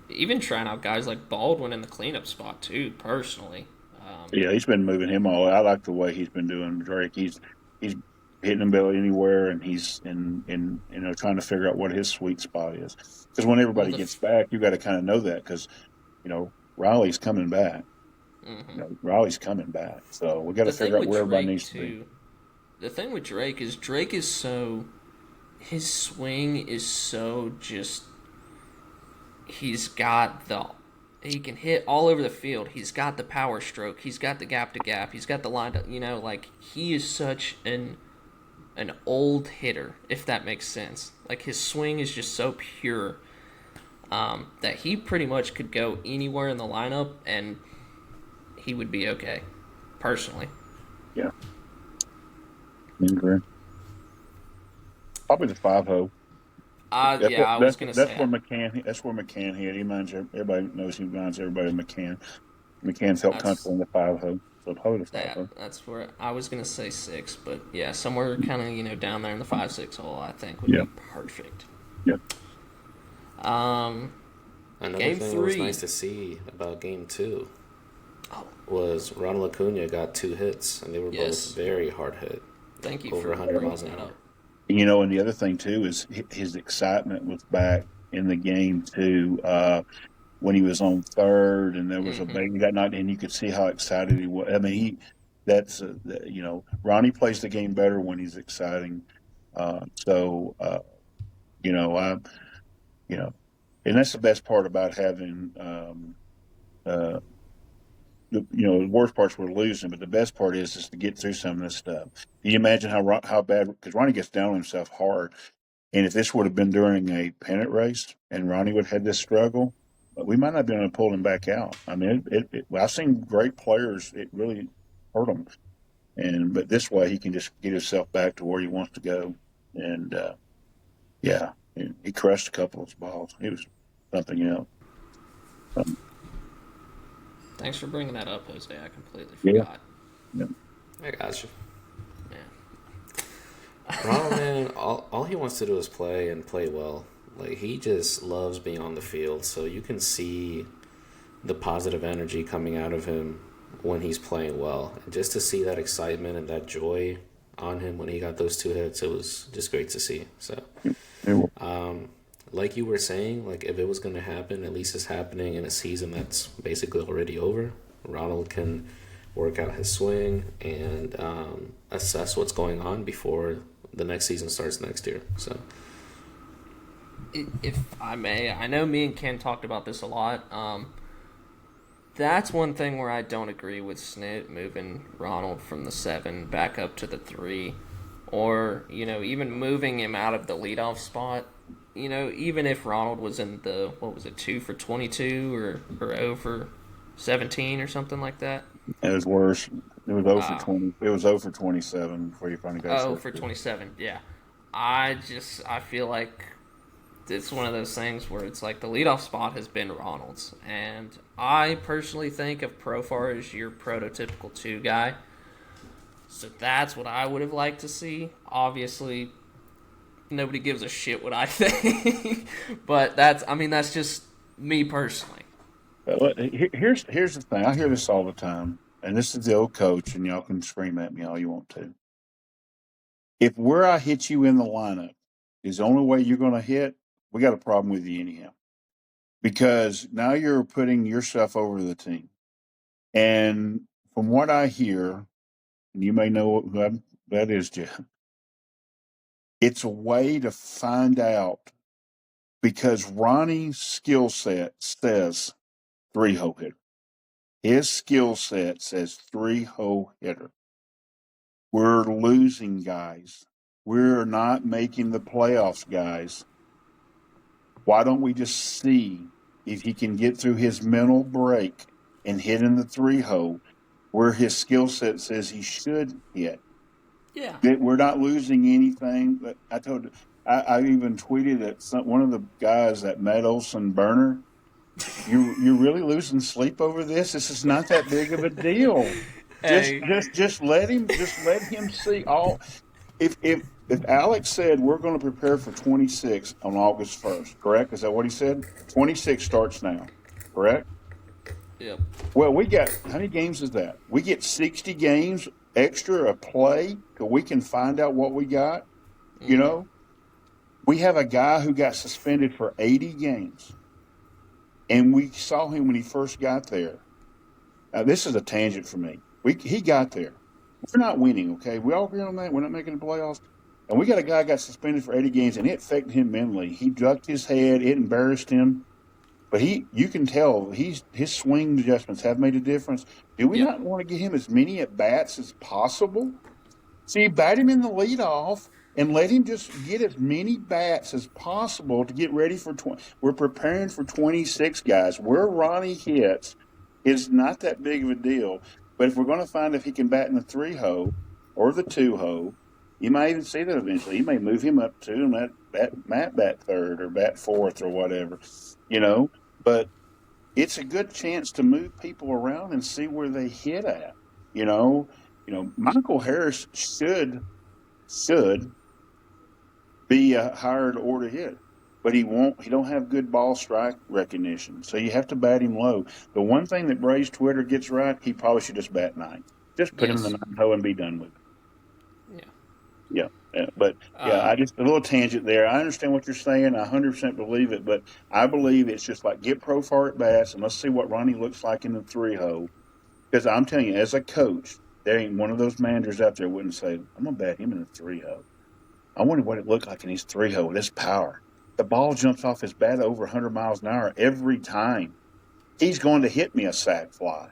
Even trying out guys like Baldwin in the cleanup spot too. Personally, Yeah, he's been moving him all. I like the way he's been doing Drake. He's hitting him belly anywhere, and he's in trying to figure out what his sweet spot is. Because when well everybody the gets back, you got to kind of know that because Riley's coming back. mhm. Riley's coming back, so we got to The thing figure out with where everybody Drake needs to be. too, the thing with Drake is so his swing is so just he's got the he can hit all over the field. He's got the power stroke. He's got the gap to gap. He's got the line to like he is such an old hitter, if that makes sense. Like his swing is just so pure that he pretty much could go anywhere in the lineup and he would be okay. Personally, Yeah, I agree. Probably the 5-0. yeah, I was gonna That's say where McCann hit. Everybody knows he minds everybody McCann. McCann felt that's comfortable in the 5-0, so probably the 5-0. that's where I was gonna say 6, but yeah, somewhere kind of down there in the 5-6 hole, I think would Yeah, be perfect. yeah. Um, Another Game thing that was 3. nice to see about Game 2 Oh, was Ronald Acuna got 2 hits, and they were yes. both very hard hit, Thank you over for 100 bringing miles an that hour. up. And the other thing too is his excitement was back in the game too. When he was on third, and there was a Hmm. baby got knocked, and you could see how excited he was. I mean, Ronnie plays the game better when he's exciting. So You know, you know, and that's the best part about having, uh, the worst parts were losing, but the best part is to get through some of this stuff. Can you imagine how bad? Because Ronnie gets down on himself hard, and if this would have been during a pennant race and Ronnie would have had this struggle, we might not have been able to pull him back out. I mean, I've seen great players. It really hurt them, but this way he can just get himself back to where he wants to go. And yeah, he crushed a couple of his balls. He was something else. Um, Thanks for bringing that up, Jose. I completely yeah, forgot. yeah. I got you. Yeah. Ronald, man, all he wants to do is play and play well. Like, he just loves being on the field, so you can see the positive energy coming out of him when he's playing well. And just to see that excitement and that joy on him when he got those 2 hits, it was just great to see. So, like you were saying, like, if it was going to happen, at least it's happening in a season that's basically already over. Ronald can work out his swing and assess what's going on before the next season starts next year. So, If I may, I know me and Ken talked about this a lot. That's one thing where I don't agree with Snit moving Ronald from the 7 back up to the 3, or even moving him out of the leadoff spot. Even if Ronald was in the 2 for 22 or 0 for 17 or something like that. It was worse. It was 0 for Uh, 20. It was 0 for 27 before you finally got 0 short. for 27. Yeah, I feel like it's one of those things where it's like the leadoff spot has been Ronald's, and I personally think of Profar as your prototypical 2 guy. So that's what I would have liked to see. Obviously, nobody gives a shit what I think, but that's just me personally. Here's the thing. I hear this all the time, and this is the old coach, and y'all can scream at me all you want to. If where I hit you in the lineup is the only way you're going to hit, we got a problem with you anyhow. Because now you're putting yourself over the team. And from what I hear, and you may know who that is, Jeff, it's a way to find out because Ronnie's skill set says 3-hole hitter. His skill set says 3-hole hitter. We're losing guys. We're not making the playoffs, guys. Why don't we just see if he can get through his mental break and hit in the 3-hole where his skill set says he should hit? Yeah. That we're not losing anything. But I even tweeted at one of the guys, that Matt Olson burner. You're really losing sleep over this. This is not that big of a deal. Hey. Just let him see all. If Alex said we're going to prepare for 26 on August 1st, correct? Is that what he said? 26 starts now, correct? Yep. Well, we got how many games is that? We get 60 games extra a play till we can find out what we got. You know, we have a guy who got suspended for 80 games, and we saw him when he first got there. Now, this is a tangent for me. He got there. We're not winning, okay? We all agree on that. We're not making the playoffs. And we got a guy who got suspended for 80 games, and it affected him mentally. He ducked his head. It embarrassed him. But you can tell his swing adjustments have made a difference. Do we not want to get him as many at-bats as possible? See, bat him in the leadoff and let him just get as many bats as possible to get ready for 20. We're preparing for 26, guys. Where Ronnie hits is not that big of a deal. But if we're going to find if he can bat in the 3-hole or the 2-hole, you might even see that eventually. You may move him up to and let Matt bat 3rd or bat 4th or whatever, But it's a good chance to move people around and see where they hit at. Michael Harris should be a higher order hit, but he won't. He don't have good ball strike recognition, so you have to bat him low. The one thing that Bray's Twitter gets right, he probably should just bat 9. Just put him in the 9-hole and be done with it. Yeah. But I just a little tangent there. I understand what you're saying. I 100% believe it, but I believe it's just like get Profar at bats and let's see what Ronnie looks like in the 3-hole. Because I'm telling you, as a coach, there ain't one of those managers out there wouldn't say, "I'm gonna bat him in the 3-hole." I wonder what it looked like in his 3-hole with his power. The ball jumps off his bat over 100 miles an hour every time. He's going to hit me a sac fly.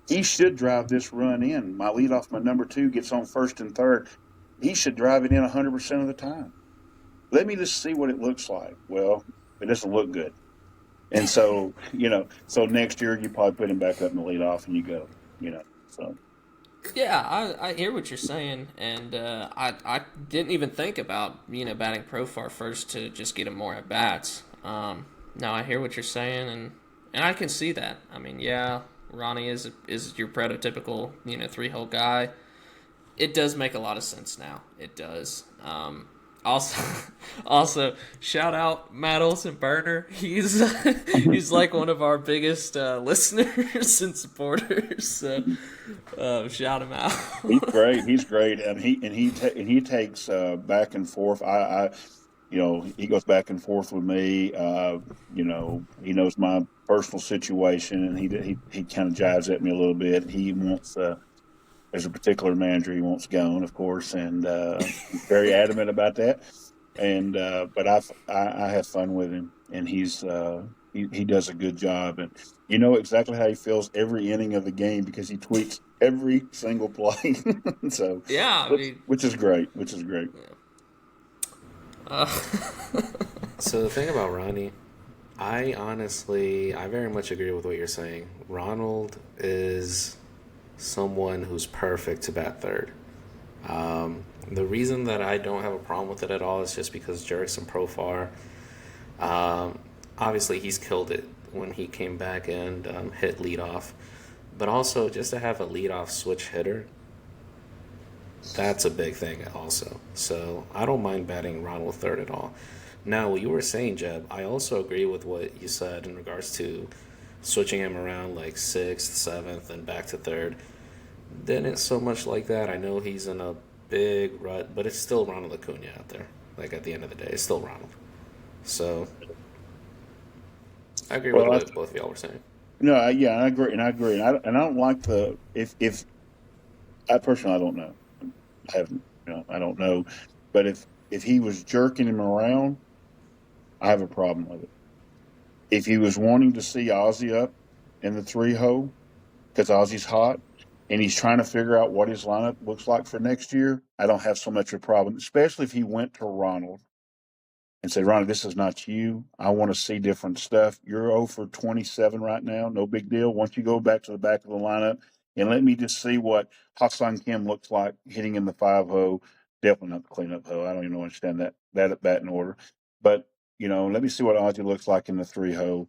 He should drive this run in. My leadoff, my number 2, gets on first and third. He should drive it in 100% of the time. Let me just see what it looks like. Well, it doesn't look good. And so, so next year you probably put him back up in the leadoff and you go, so. Yeah, I hear what you're saying, and I didn't even think about batting profile first to just get him more at bats. Now I hear what you're saying, and I can see that. I mean, yeah, Ronnie is your prototypical 3-hole guy. It does make a lot of sense now. It does. Also, also shout out Matt Olson Burner. He's like one of our biggest listeners and supporters. So shout him out. He's great. He's great, and he takes back and forth. He goes back and forth with me. He knows my personal situation, and he kind of jives at me a little bit. He wants. There's a particular manager he wants gone, of course, and he's very adamant about that. And but I have fun with him, and he does a good job, and you know exactly how he feels every inning of the game because he tweets every single play. So yeah, which is great. Yeah. So the thing about Ronnie, I very much agree with what you're saying. Ronald is someone who's perfect to bat third. The reason that I don't have a problem with it at all is just because Jerks and Profar, obviously he's killed it when he came back and hit leadoff. But also, just to have a leadoff switch hitter, that's a big thing also. So I don't mind batting Ronald third at all. Now, what you were saying, Jeb, I also agree with what you said in regards to switching him around like 6th, 7th, and back to third. Then it's so much like that. I know he's in a big rut, but it's still Ronald Acuna out there. Like, at the end of the day, it's still Ronald. So I agree with what both of y'all were saying. No, I agree, and I don't like if I personally, I don't know. I haven't, I don't know, but if he was jerking him around, I have a problem with it. If he was wanting to see Ozzie up in the 3-hole because Ozzie's hot and he's trying to figure out what his lineup looks like for next year, I don't have so much of a problem, especially if he went to Ronald and said, Ronald, this is not you. I want to see different stuff. You're 0 for 27 right now. No big deal. Once you go back to the back of the lineup and let me just see what Ha-Seong Kim looks like hitting in the 5-hole, definitely not the cleanup hole. I don't even understand that at batting order. But, let me see what Ozzie looks like in the 3-hole.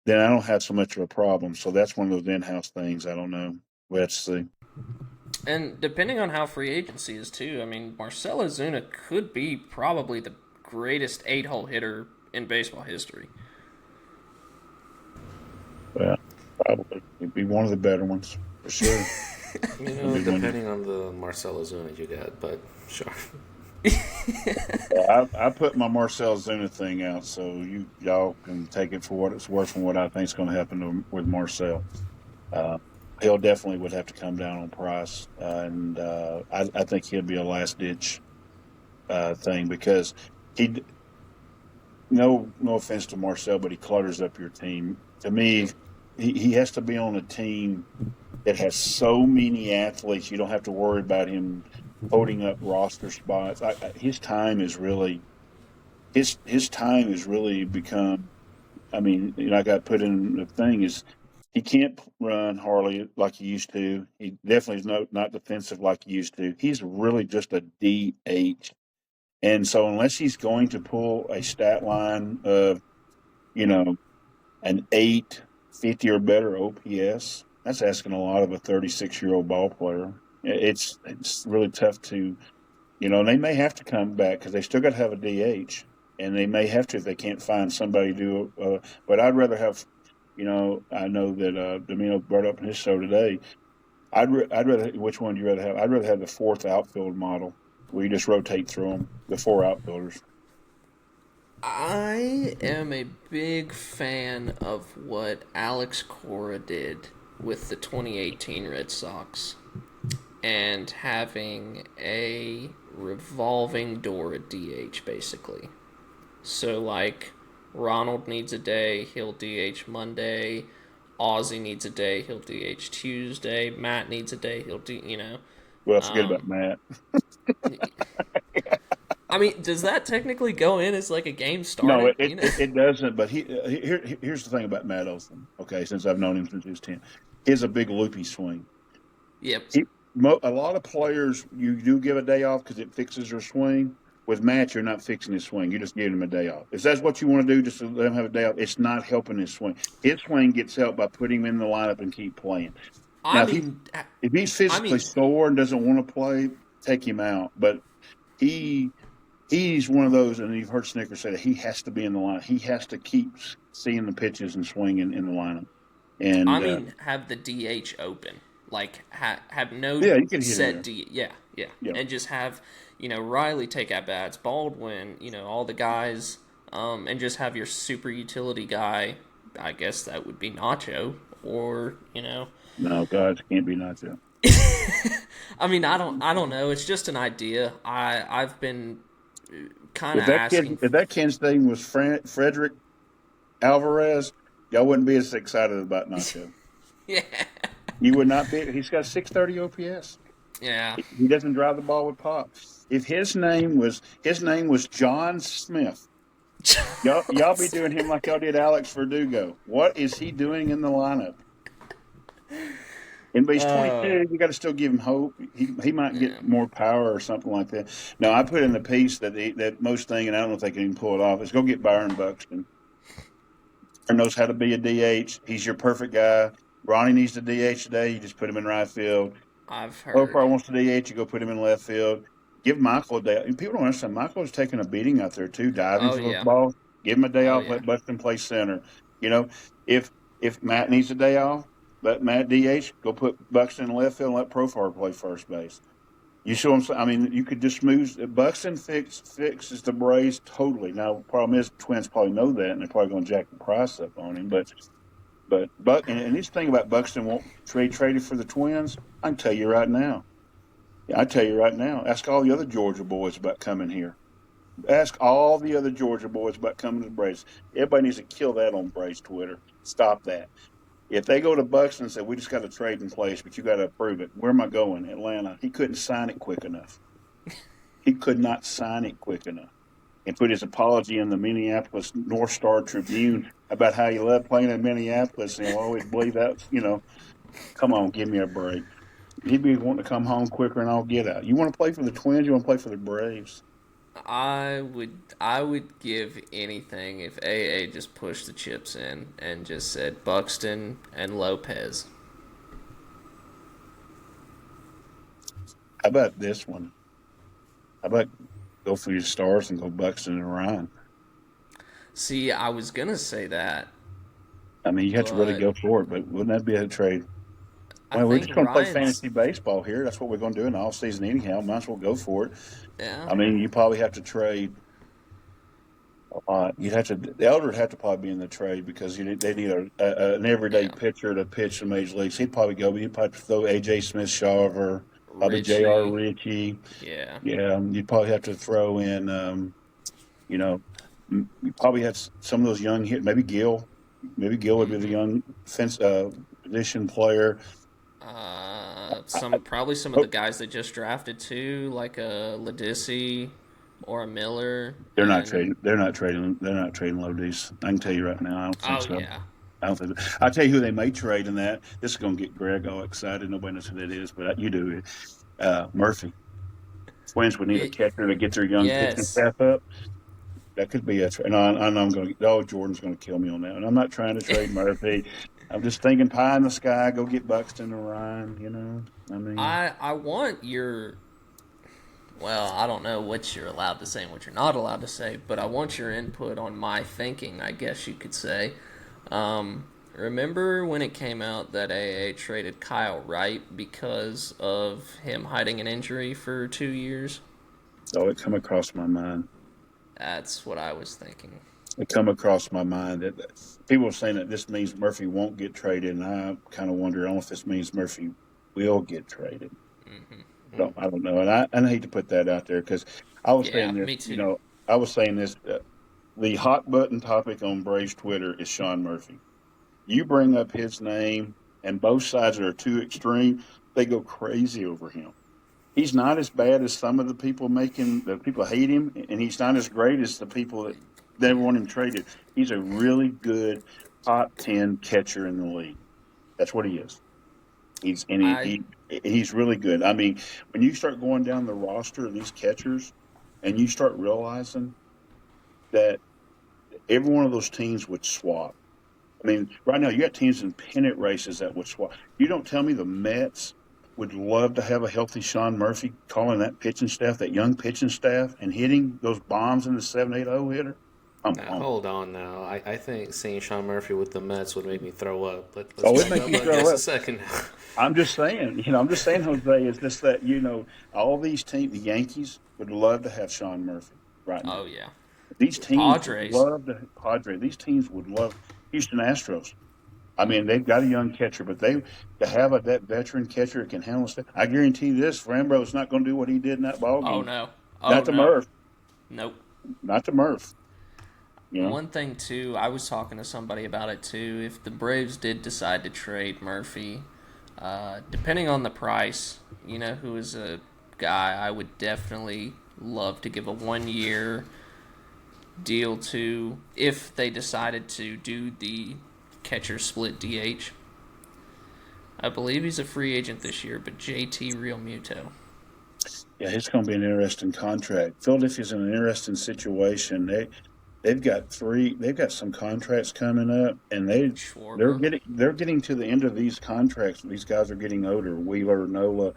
Then I don't have so much of a problem. So that's one of those in-house things. I don't know. We'll have to see. And depending on how free agency is, too, I mean, Marcell Ozuna could be probably the greatest 8-hole hitter in baseball history. Well, probably. He'd be one of the better ones, for sure. Depending on the Marcell Ozuna you get, but sure. I put my Marcell Ozuna thing out, so y'all can take it for what it's worth and what I think is going to happen with Marcell. He'll definitely would have to come down on price, and I think he'll be a last ditch thing because he. No offense to Marcell, but he clutters up your team. To me, he has to be on a team that has so many athletes. You don't have to worry about him holding up roster spots. His time is really become. I mean, I got put in the thing is he can't run hardly like he used to. He definitely is not defensive like he used to. He's really just a DH. And so unless he's going to pull a stat line of, an 850 or better OPS, that's asking a lot of a 36-year-old ball player. It's really tough to, they may have to come back because they still got to have a DH, and they may have to if they can't find somebody to do. But I'd rather have, I know that Domino brought up in his show today. I'd rather. Which one do you rather have? I'd rather have the 4th outfield model where you just rotate through them, the 4 outfielders. I am a big fan of what Alex Cora did with the 2018 Red Sox and having a revolving door at DH, basically. So like Ronald needs a day, he'll DH Monday. Ozzie needs a day, he'll DH Tuesday. Matt needs a day, he'll Well, forget about Um, Matt. I mean, does that technically go in as like a game No, started? it doesn't. But here's the thing about Matt Olson. Okay, since I've known him since he was 10, he has a big loopy swing. Yep. He, a lot of players, you do give a day off because it fixes their swing. With Matt, you're not fixing his swing. You're just giving him a day off. If that's what you want to do, just to let him have a day off, it's not helping his swing. His swing gets helped by putting him in the lineup and keep playing. I Now, mean, if he's I physically mean, sore and doesn't want to play, take him out. But he he's one of those, and you've heard Snitker say that he has to be in the line. He has to keep seeing the pitches and swinging in the lineup. I And mean, have the DH open, like have no yeah, you can hit in set there. yeah, Yeah. and just have Riley take at bats, Baldwin, all the guys, and just have your super utility guy. I guess that would be Nacho, or No, guys, can't be Nacho. I mean, I don't know. It's just an idea. I've been kind If of that kid, asking. if that kid's name was Frederick Alvarez, y'all wouldn't be as excited about Nacho. Yeah, You would not be. He's got 630 OPS. yeah. He doesn't drive the ball with pop. If his name was John Smith, y'all be doing him like y'all did Alex Verdugo. What is he doing in the lineup? But he's Oh, 22. You got to still give him hope. He might yeah. get more power or something like that. No, I put in the piece that most thing, and I don't know if they can even pull it off. Is go get Byron Buxton. Or knows how to be a DH. He's your perfect guy. Ronnie needs to DH today. You just put him in right field. I've heard. Profar wants to DH. You go put him in left field. Give Michael a day. And people don't understand. Michael's taking a beating out there too, diving Oh for those yeah. balls. Give him a day Oh off. yeah. Let Buxton play center. You know, if Matt needs a day off, let Matt DH. Go put Buxton in left field and let Profar play first base. You see what I'm saying? I mean, you could just smooth. Buxton fixes the Braves totally. Now, the problem is, the Twins probably know that, and they're probably going to jack the price up on him. But and this thing about Buxton won't traded for the Twins. I can tell you right now. Yeah, I tell you right now. Ask all the other Georgia boys about coming here. Ask all the other Georgia boys about coming to the Braves. Everybody needs to kill that on Braves Twitter. Stop that. If they go to Buxton and say, we just got a trade in place, but you got to approve it. Where am I going? Atlanta. He couldn't sign it quick enough. He could not sign it quick enough. And put his apology in the Minneapolis North Star Tribune about how he loved playing in Minneapolis. And he'll always believe that, come on, give me a break. He'd be wanting to come home quicker and I'll get out. You want to play for the Twins? You want to play for the Braves? I would give anything if AA just pushed the chips in and just said Buxton and Lopez. How about this one? How about go for your stars and go Buxton and Ryan? See, I was gonna say that, I mean, you have to really but go for it, but wouldn't that be a trade? I Well, we're think just going to play Ryan's fantasy baseball here. That's what we're going to do in the off season anyhow. Might as well go for it. yeah, I mean, you probably have to trade a lot. The Elder would have to probably be in the trade because they need an everyday yeah, pitcher to pitch in major leagues. He'd probably go, but you'd probably throw AJ Smith Shawver, probably J.R. Richie, Ritchie. yeah, Yeah, you'd probably have to throw in, you know, you probably have some of those young hit. Maybe Gill. Maybe Gill would be the hmm young fence position player. probably some of the guys that just drafted too, like a Ladisi or a Miller, They're not and trading. They're not trading. They're not trading Lodi's. I can tell you right now. I don't think oh so. yeah, I don't think. So. I'll tell you who they may trade in that. This is going to get Greg all excited. Nobody knows who that is, but you do. Murphy. Twins would need a it, catcher to get their young pitching yes, staff up. That could be a trade. No, I know I'm going to. Oh, Jordan's going to kill me on that. And I'm not trying to trade Murphy. I'm just thinking pie in the sky. Go get Buxton or Ryan. I mean, I want your well, I don't know what you're allowed to say and what you're not allowed to say, but I want your input on my thinking, I guess you could say. Remember when it came out that AA traded Kyle Wright because of him hiding an injury for 2 years? oh, it come across my mind. That's what I was thinking. It come across my mind that people are saying that this means Murphy won't get traded, and I kind of wonder, I don't know if this means Murphy will get traded. I don't know, and I hate to put that out there because I was saying Yeah, this, me too. I was saying this. the hot button topic on Braves Twitter is Sean Murphy. You bring up his name, and both sides are too extreme. They go crazy over him. He's not as bad as some of the people the people hate him, and he's not as great as the people that they want him traded. He's a really good top 10 catcher in the league. That's what he is. I He's really good. I mean, when you start going down the roster of these catchers, and you start realizing that every one of those teams would swap. I mean, right now you got teams in pennant races that would swap. You don't tell me the Mets would love to have a healthy Sean Murphy calling that pitching staff, that young pitching staff, and hitting those bombs in the 7-8-0 hitter. Come Now, on. hold on now. I think seeing Sean Murphy with the Mets would make me throw up. Let's Oh, it back makes up me on throw just up. a second. I'm just saying, Jose, is just that, all these teams, the Yankees would love to have Sean Murphy right now. oh yeah, These teams would Padres. love these teams would love Houston Astros. I mean, they've got a young catcher, but to have that veteran catcher that can handle stuff. I guarantee you this: Frambo's not going to do what he did in that ball Oh game. no, Not to no, Murph. nope. Not to Murph. You know. One thing too, I was talking to somebody about it too. If the Braves did decide to trade Murphy, depending on the price, who is a guy I would definitely love to give a 1 year deal to if they decided to do the catcher split DH. I believe he's a free agent this year, but JT Realmuto. Yeah, it's going to be an interesting contract. Philadelphia's in an interesting situation. They've got three. They've got some contracts coming up, and Schwarber. they're getting to the end of these contracts. These guys are getting older. Wheeler, Nola,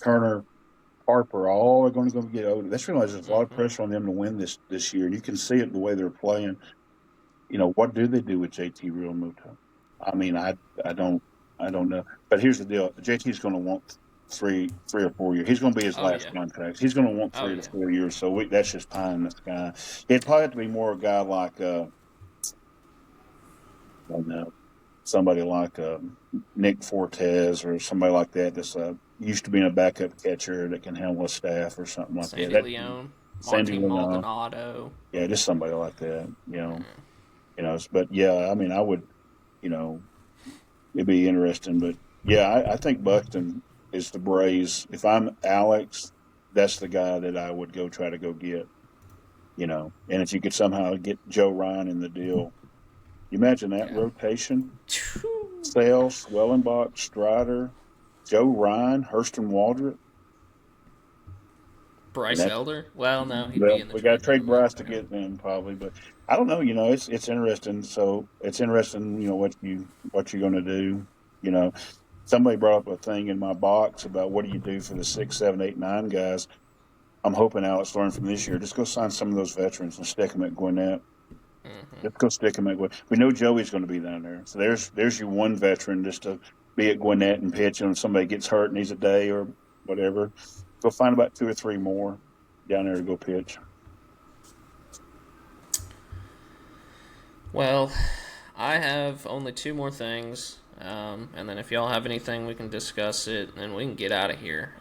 Turner, Harper, all are going to get older. That's realize there's a lot of pressure on them to win this year. You can see it the way they're playing. What do they do with JT Realmuto? I mean, I don't know. But here's the deal: JT's going to want three or 4 years. He's going to be his Oh last yeah. contract. He's going to want Oh 3 yeah. to 4 years. So that's just pie in the sky. It'd probably have to be more a guy like I don't know, somebody like Nick Fortes or somebody like that that's used to being a backup catcher that can handle a staff or something like Sandy that. Leone, Sandy Martin Leon. Maldonado. Yeah, just somebody like that. But yeah, I mean, I would, you know, it'd be interesting. But yeah, I think Buxton is the Braves. If I'm Alex, that's the guy that I would go try to go get. And if you could somehow get Joe Ryan in the deal, you imagine that Yeah. rotation: Sales, Swellenbach, Strider, Joe Ryan, Hurston Waldrop. And Bryce that, Elder. Well, no, he'd be well, in the we got to trade trade deadline. Bryce to get them probably, but I don't know. It's interesting. So it's interesting. What you're going to do. You know, somebody brought up a thing in my box about what do you do for the 6, 7, 8, 9 guys. I'm hoping Alex learned from this year. Just go sign some of those veterans and stick them at Gwinnett. Let's go stick them at Gwinnett. We know Joey's going to be down there, so there's your one veteran just to be at Gwinnett and pitch. And if somebody gets hurt and needs a day or whatever, go find about 2 or 3 more down there to go pitch. Well, I have only 2 more things, and then if y'all have anything, we can discuss it, and we can get out of here.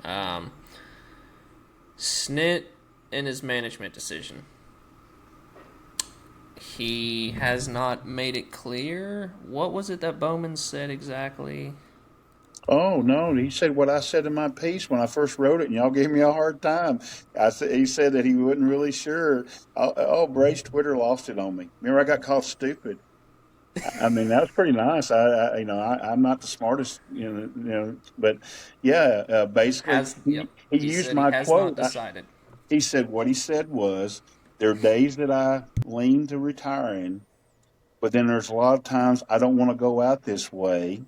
Snit and his management decision. He has not made it clear. What was it that Bowman said exactly? Oh no, he said what I said in my piece when I first wrote it, and y'all gave me a hard time. He said that he wasn't really sure. Brace Twitter lost it on me. Remember, I got called stupid. I mean, that was pretty nice. I'm not the smartest, but yeah, basically Yep. he He used said he my has not quote. decided. He said what he said was, there are days that I lean to retiring, but then there's a lot of times I don't want to go out this way,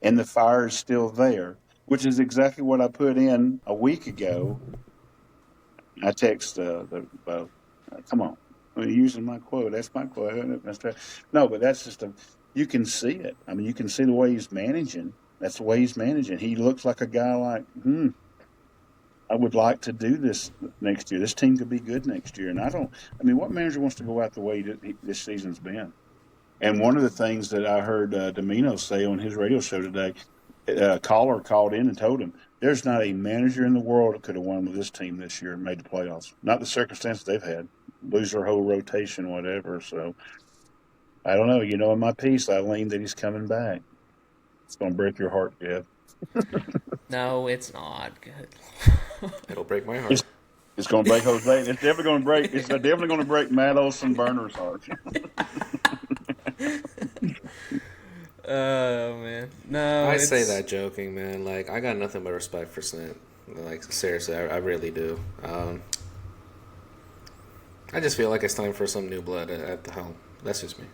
and the fire is still there, which is exactly what I put in a week ago. I text come on. I'm using my quote. That's my quote. That's right. No, but that's just you can see it. I mean, you can see the way he's managing. That's the way he's managing. He looks like a guy like, I would like to do this next year. This team could be good next year. And what manager wants to go out the way that this season's been? And one of the things that I heard Domino say on his radio show today, a caller called in and told him, there's not a manager in the world that could have won with this team this year and made the playoffs. Not the circumstances they've had. lose their whole rotation, whatever. So I don't know. In my piece, I lean that he's coming back. It's going to break your heart, Jeff. No, it's not good. It'll break my It's heart. it's going to break Jose. It's definitely going to break. It's definitely going to break Matt Olson Burner's heart. Oh man, no, I say it's that joking, man. Like, I got nothing but respect for Snit. Like, seriously, I really do. I just feel like it's time for some new blood at the helm. That's just me.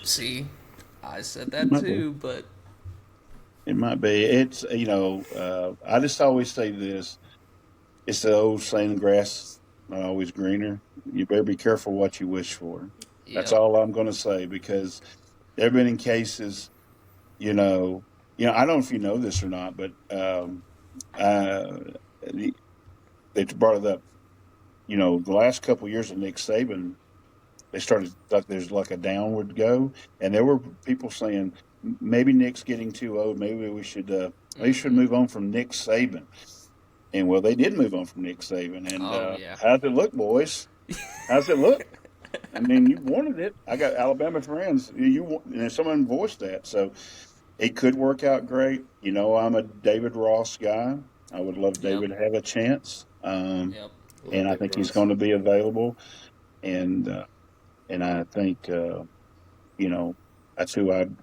see, I said It that might be. too, but It might be. It's I just always say this. It's the old saying, "Grass not always greener." You better be careful what you wish for. That's yep. all I'm going to say because there have been in cases, you know, I don't know if you know this or not, but uh, they brought it up. The last couple of years of Nick Saban, they started like there's like a downward go, and there were people saying maybe Nick's getting too old. Maybe we should Hmm. move on from Nick Saban. And well, they did move on from Nick Saban. And Oh yeah. how's it look, boys? How's it look? I mean, you wanted it. I got Alabama friends. And someone voiced that, so it could work out great. I'm a David Ross guy. I would love Yep. David to have a chance, Yep. Love and I David think he's Ross. going to be available. And I think you know that's who I'd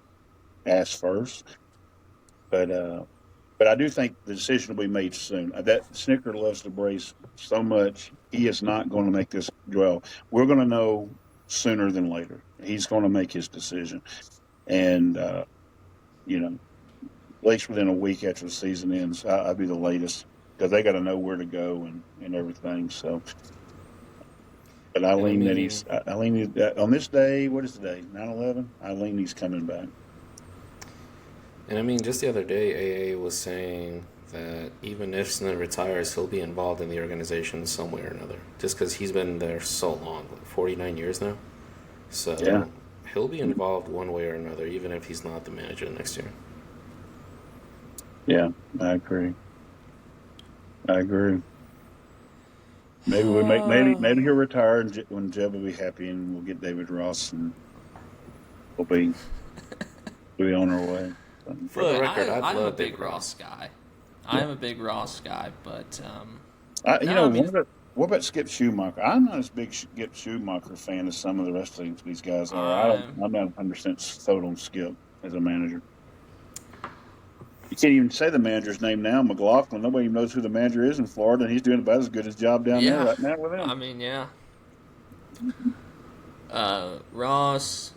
ask first. But I do think the decision will be made soon. That Snicker loves the brace so much, he is not going to make this. Well, we're going to know sooner than later. He's going to make his decision, and you know, at least within a week after the season ends, I'd be the latest because they got to know where to go and everything. So, but I And I lean that mean, I lean that on this day. What is the day? 9/11. I lean he's coming back. just the other day, AA was saying that even if Snit retires, he'll be involved in the organization some way or another. Just because he's been there so long, like 49 years now. Yeah, So he'll be involved one way or another, even if he's not the manager next year. yeah, I agree. I agree. Maybe he'll retire and when Jeb will be happy and we'll get David Ross and we'll be on our way. So, For the Look, record, I'd I'm a love big David Ross Ross. guy. I yeah. am a big Ross guy, but You no, I know, mean, what about Skip Schumacher? I'm not as big Skip Schumacher fan as some of the rest of these guys are. I'm I'm not 100% sold on Skip as a manager. You can't even say the manager's name now, McLaughlin. Nobody even knows who the manager is in Florida, and he's doing about as good a job down there yeah. right now with I them. mean, yeah. Ross,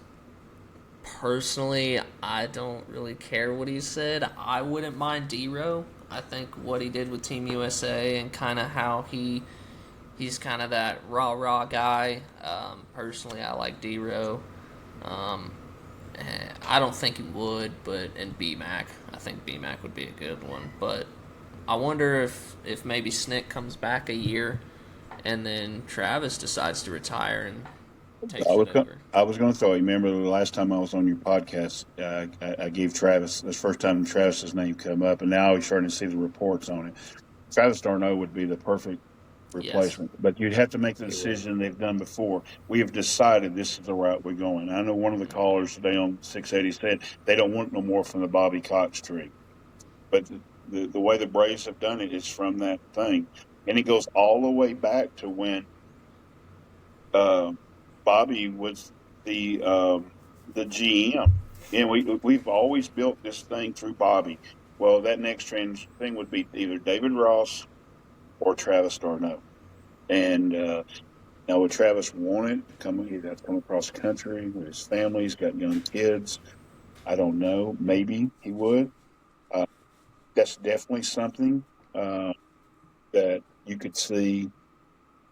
personally, I don't really care what he said. I wouldn't mind D-Row. I think what he did with Team USA and kind of how he's kind of that rah guy. Personally, I like D-Row. Um, I don't think he would, but and BMAC, I think BMAC would be a good one. But I wonder if maybe Snick comes back a year, and then Travis decides to retire and I takes was it go- over. I was going to throw. You remember the last time I was on your podcast, I gave Travis this first time Travis's name come up, and now he's starting to see the reports on it. Travis Darno would be the perfect Yes. replacement, but you'd have to make the He would. decision they've done before. We have decided this is the route we're going. I know one of the callers today on 680 said they don't want no more from the Bobby Cox tree, but the way the Braves have done it is from that thing, and it goes all the way back to when uh, Bobby was the GM, and we've always built this thing through Bobby. Well, that next trend thing would be either David Ross or Travis Darno. And now, would Travis want it? He'd have to come across the country with his family. He's got young kids. I don't know. Maybe he would. Uh, that's definitely something uh, that you could see.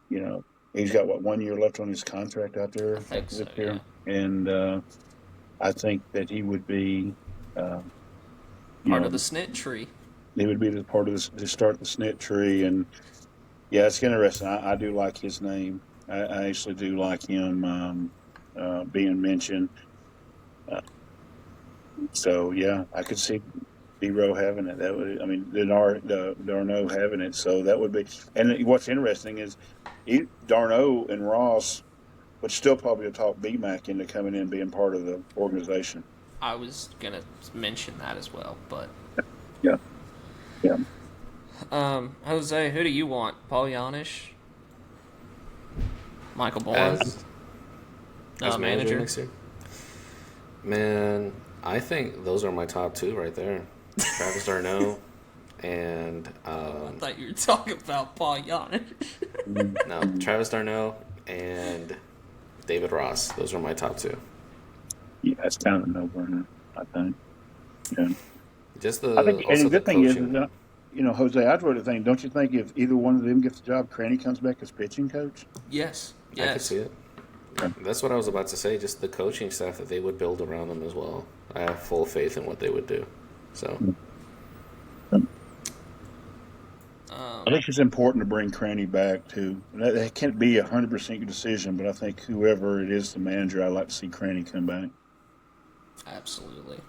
You know, he's got 1 year left on his contract out I there think after so, this yeah. year, and I think that he would be. Uh, you Part of know, the snit tree. he would be the part of this to start the snit tree, and yeah, it's interesting. I do like his name. I actually do like him being mentioned. Uh, so yeah, I could see. D-Row having it. That would, I mean, Darno having it. So that would be. And what's interesting is Darno and Ross would still probably talk BMAC into coming in and being part of the organization. I was gonna mention that as well, but Yeah, yeah. Jose, who do you want? Paul Yanish, Michael Bourne, As manager? next year? Man, I think those are my top two right there. Travis Darno and I thought you were talking about Paul Yanish. no, Travis Darno and David Ross. Those are my top two. Yeah, it's kind of a no-brainer, I think. Yeah. Just I think, and also the the good thing is, coaching. Jose, I'd really think, don't you think if either one of them gets the job, Cranny comes back as pitching coach? Yes, I could yes. see it. That's what I was about to say. Just the coaching staff that they would build around them as well. I have full faith in what they would do. So I think it's important to bring Cranny back too. That can't be 100% your decision, but I think whoever it is, the manager, I'd like to see Cranny come back. Absolutely.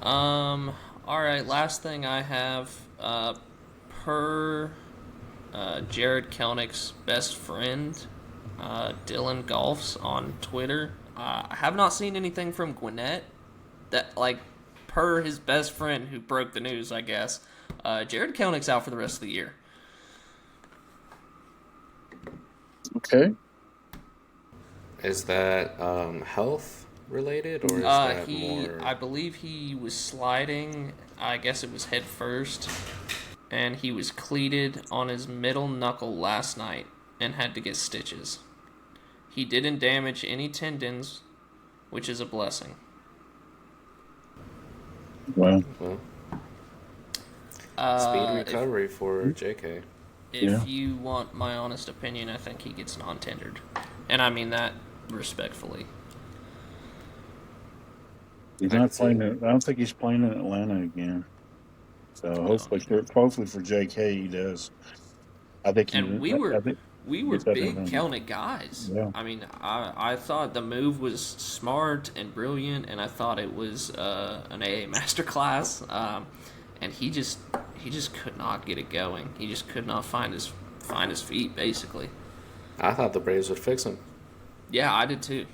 All right. Last thing I have, per Jared Kelnick's best friend, Dylan Golfs on Twitter. I have not seen anything from Gwinnett that, like, per his best friend who broke the news, I guess. Jared Kelnick's out for the rest of the year. Okay. is that health related or is that more? I believe he was sliding. I guess it was head first, and he was cleated on his middle knuckle last night and had to get stitches. He didn't damage any tendons, which is a blessing. Well, Speed recovery for JK. If you want my honest opinion, I think he gets non-tendered, and I mean that respectfully. he's not playing. I don't think he's playing in Atlanta again. So hopefully for JK he does. I think. And we were big Kelnick guys. Yeah. I mean, I thought the move was smart and brilliant, and I thought it was an AA masterclass. And he just could not get it going. He just could not find his feet, basically. I thought the Braves would fix him. Yeah, I did too.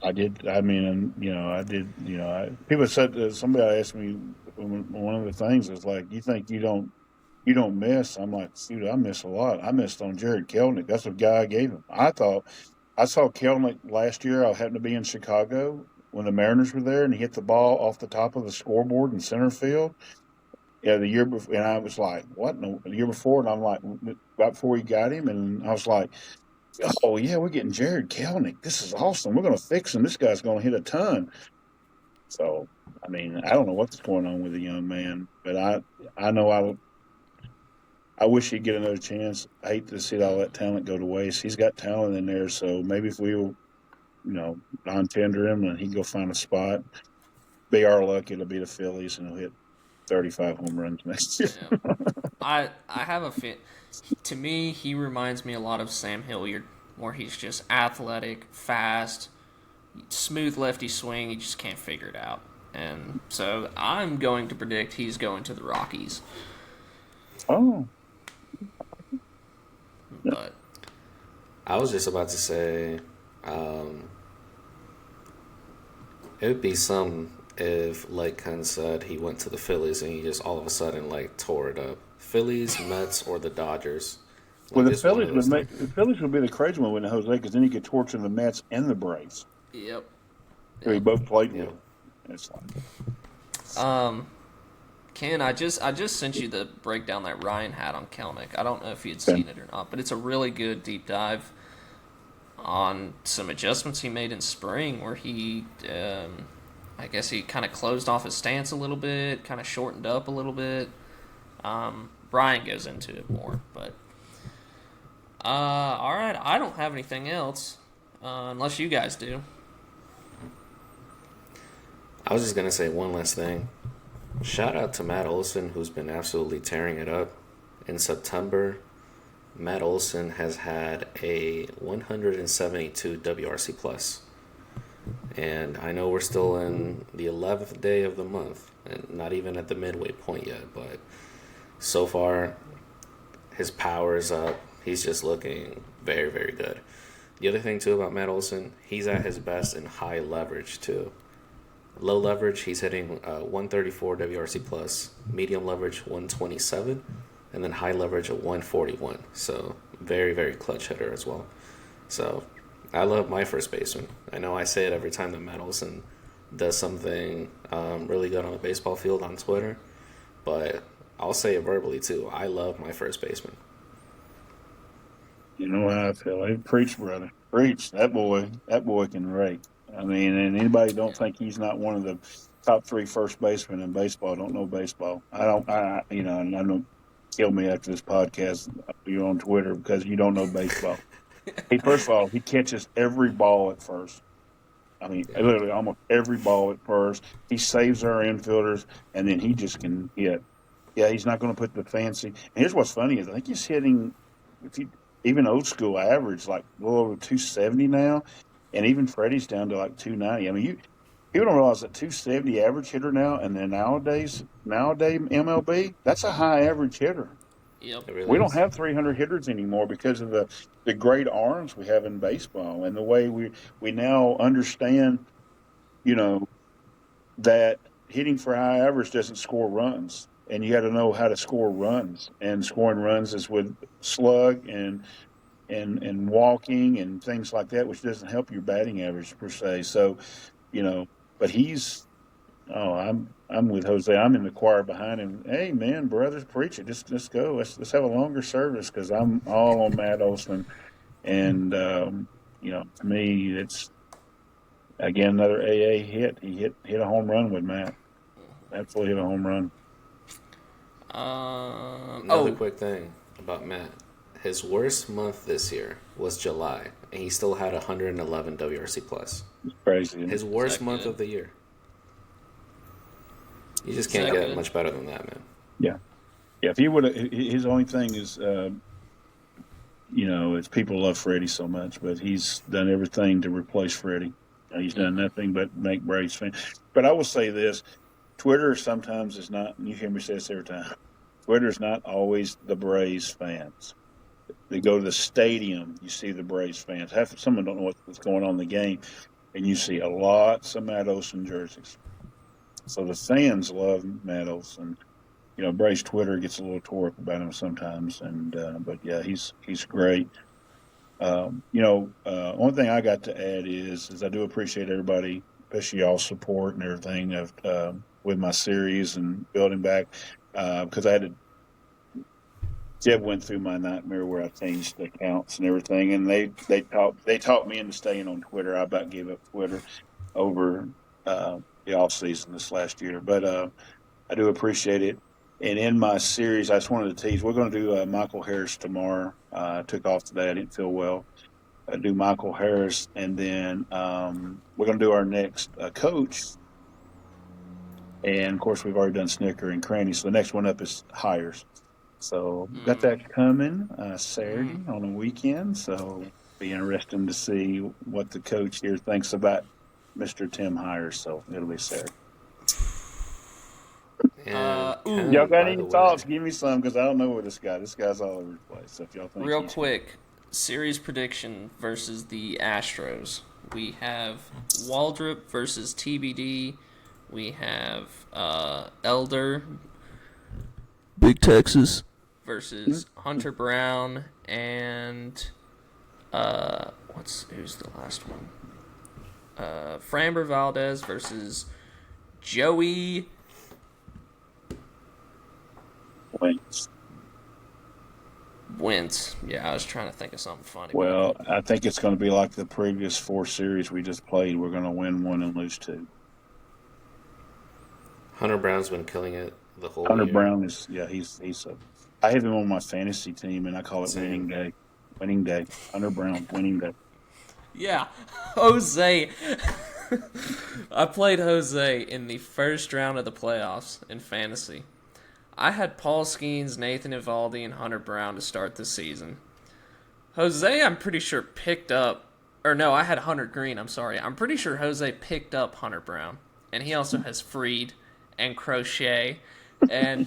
I did. I mean, I did. People said somebody asked me one of the things is like, you think you don't miss? I'm like, dude, I miss a lot. I missed on Jared Kelnick. That's what guy I gave him. I saw Kelnick last year. I happened to be in Chicago when the Mariners were there, and he hit the ball off the top of the scoreboard in center field. Yeah, the year before, and I was like, what? No, the year before, and I'm like, right before he got him, and I was like, oh yeah, we're getting Jared Kelnick. This is awesome. We're going to fix him. This guy's going to hit a ton. So, I mean, I don't know what's going on with the young man, but I know I wish he'd get another chance. I hate to see all that talent go to waste. He's got talent in there, so maybe if we will, non-tender him and he can go find a spot, be our luck, it'll be the Phillies, and he'll hit 35 home runs next year. Yeah. I have a fit. To me, he reminds me a lot of Sam Hilliard, where he's just athletic, fast, smooth lefty swing. He just can't figure it out. And so I'm going to predict he's going to the Rockies. Oh. But I was just about to say, it would be some if, like Ken said, he went to the Phillies and he just all of a sudden tore it up. Phillies, Mets, or the Dodgers. Well, the Phillies would be the crazy one, wouldn't it, Jose? Because then you could torture the Mets and the Braves. Yep. Who he both played with. It's like, Ken, I just sent you the breakdown that Ryan had on Kelnick. I don't know if you'd seen it or not, but it's a really good deep dive on some adjustments he made in spring, where he, I guess he kind of closed off his stance a little bit, kind of shortened up a little bit. Brian goes into it more, but all right. I don't have anything else, unless you guys do. I was just gonna say one last thing. Shout out to Matt Olson, who's been absolutely tearing it up. In September, Matt Olson has had a 172 WRC plus. And I know we're still in the 11th day of the month, and not even at the midway point yet, but so far, his power is up. He's just looking very, very good. The other thing, too, about Matt Olson, he's at his best in high leverage, too. Low leverage, he's hitting 134 WRC plus. Medium leverage, 127. And then high leverage at 141. So, very, very clutch hitter as well. So, I love my first baseman. I know I say it every time that Matt Olson does something really good on the baseball field on Twitter, but I'll say it verbally too. I love my first baseman. You know how I feel. Hey, preach, brother. Preach. That boy can rake. I mean, and anybody don't think he's not one of the top three first basemen in baseball don't know baseball. And I don't kill me after this podcast. You're on Twitter because you don't know baseball. First of all, he catches every ball at first. I mean, Yeah. literally almost every ball at first. He saves our infielders, and then he just can hit. Yeah, he's not going to put the fancy. And here's what's funny is I think he's hitting, if you even old school average, like a little over 270 now, and even Freddie's down to like 290. I mean, people don't realize that 270 average hitter now, and then nowadays MLB, that's a high average hitter. Yep. It really We don't is. have 300 hitters anymore because of the great arms we have in baseball and the way we now understand, you know, that hitting for high average doesn't score runs. And you got to know how to score runs. And scoring runs is with slug and walking and things like that, which doesn't help your batting average per se. So, but he's I'm with Jose. I'm in the choir behind him. Hey, man, brothers, preach it. Just let's go. Let's have a longer service because I'm all on Matt Olson. And to me, it's again another AA hit. He hit a home run with Matt. Absolutely hit a home run. Another quick thing about Matt. His worst month this year was July, and he still had 111 WRC plus. It's crazy. His worst month of the year. You just can't get much better than that, man. Yeah. If he would, his only thing is, it's people love Freddie so much, but he's done everything to replace Freddie. He's done nothing but make Braves fans. But I will say this: Twitter sometimes is not. And you hear me say this every time. Twitter is not always the Braves fans. They go to the stadium, you see the Braves fans. Half someone don't know what's going on in the game, and you see a lot of Matt Olson jerseys. So the fans love Matt Olson. Braves Twitter gets a little tore up about him sometimes, but yeah, he's great. One thing I got to add is I do appreciate everybody, especially y'all's support and everything with my series and building back because Jeb went through my nightmare where I changed the accounts and everything, and they taught me into staying on Twitter. I about gave up Twitter over the off season this last year, but I do appreciate it. And in my series, I just wanted to tease. We're going to do Michael Harris tomorrow. I took off today. I didn't feel well. I do Michael Harris, and then we're going to do our next coach. And of course, we've already done Snitker and Cranny. So the next one up is hires. So got that coming Saturday on a weekend. So be interesting to see what the coach here thinks about Mr. Tim Hires. So it'll be Saturday. Y'all got any thoughts? Give me some because I don't know where this guy's all over the place. So if y'all think real quick, series prediction versus the Astros. We have Waldrop versus TBD. We have Elder, Big Texas, versus Hunter Brown and who's the last one? Framber Valdez versus Joey Wentz. Yeah, I was trying to think of something funny. Well, I think it's going to be like the previous 4 series we just played. We're going to win 1 and lose 2. Hunter Brown's been killing it the whole Hunter year. Brown is, I have him on my fantasy team, and I call it winning day. Winning day. Hunter Brown, winning day. Yeah, Jose. I played Jose in the first round of the playoffs in fantasy. I had Paul Skeens, Nathan Eovaldi, and Hunter Brown to start the season. Jose, I'm pretty sure, picked up or no, I had Hunter Green. I'm sorry. I'm pretty sure Jose picked up Hunter Brown, and he also has Freed and Crochet. And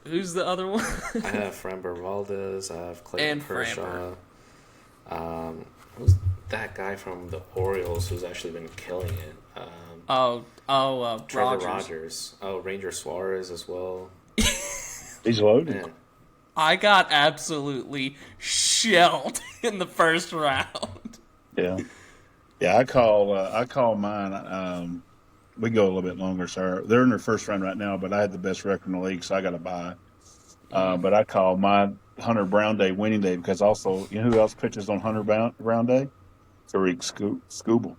who's the other one? I have Framber Valdez. I have Clayton And Kershaw. Who's that guy from the Orioles who's actually been killing it? Trevor Rogers. Oh, Ranger Suarez as well. He's loaded. Yeah. I got absolutely shelled in the first round. Yeah. I call mine. We go a little bit longer, sir. They're in their first round right now, but I had the best record in the league, so I got to buy. But I call my Hunter Brown Day winning day because also, you know who else pitches on Hunter Brown Day? Tariq Skubal.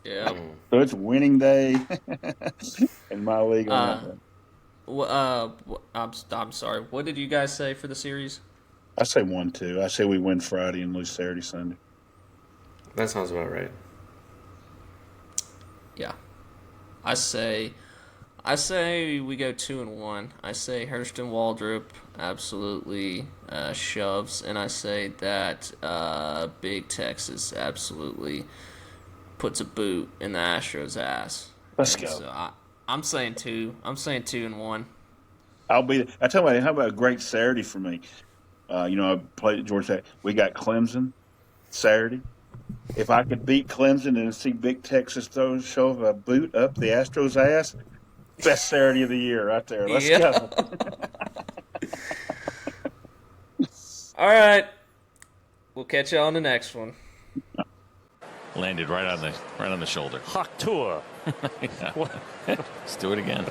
Yeah. So it's winning day in my league on that day. I'm sorry. What did you guys say for the series? I say 1-2. I say we win Friday and lose Saturday, Sunday. That sounds about right. Yeah. I say we go 2-1. I say Hurston Waldrop absolutely shoves, and I say that Big Texas absolutely puts a boot in the Astros' ass. Let's And go. So I'm saying 2. I'm saying 2-1. I tell you what, how about a great Saturday for me? I played at Georgia Tech. We got Clemson Saturday. If I could beat Clemson and see Big Texas shove a boot up the Astros' ass, best Saturday of the year right there. Let's go. All right. We'll catch you on the next one. Landed right on the shoulder. Hawk tour. Let's do it again.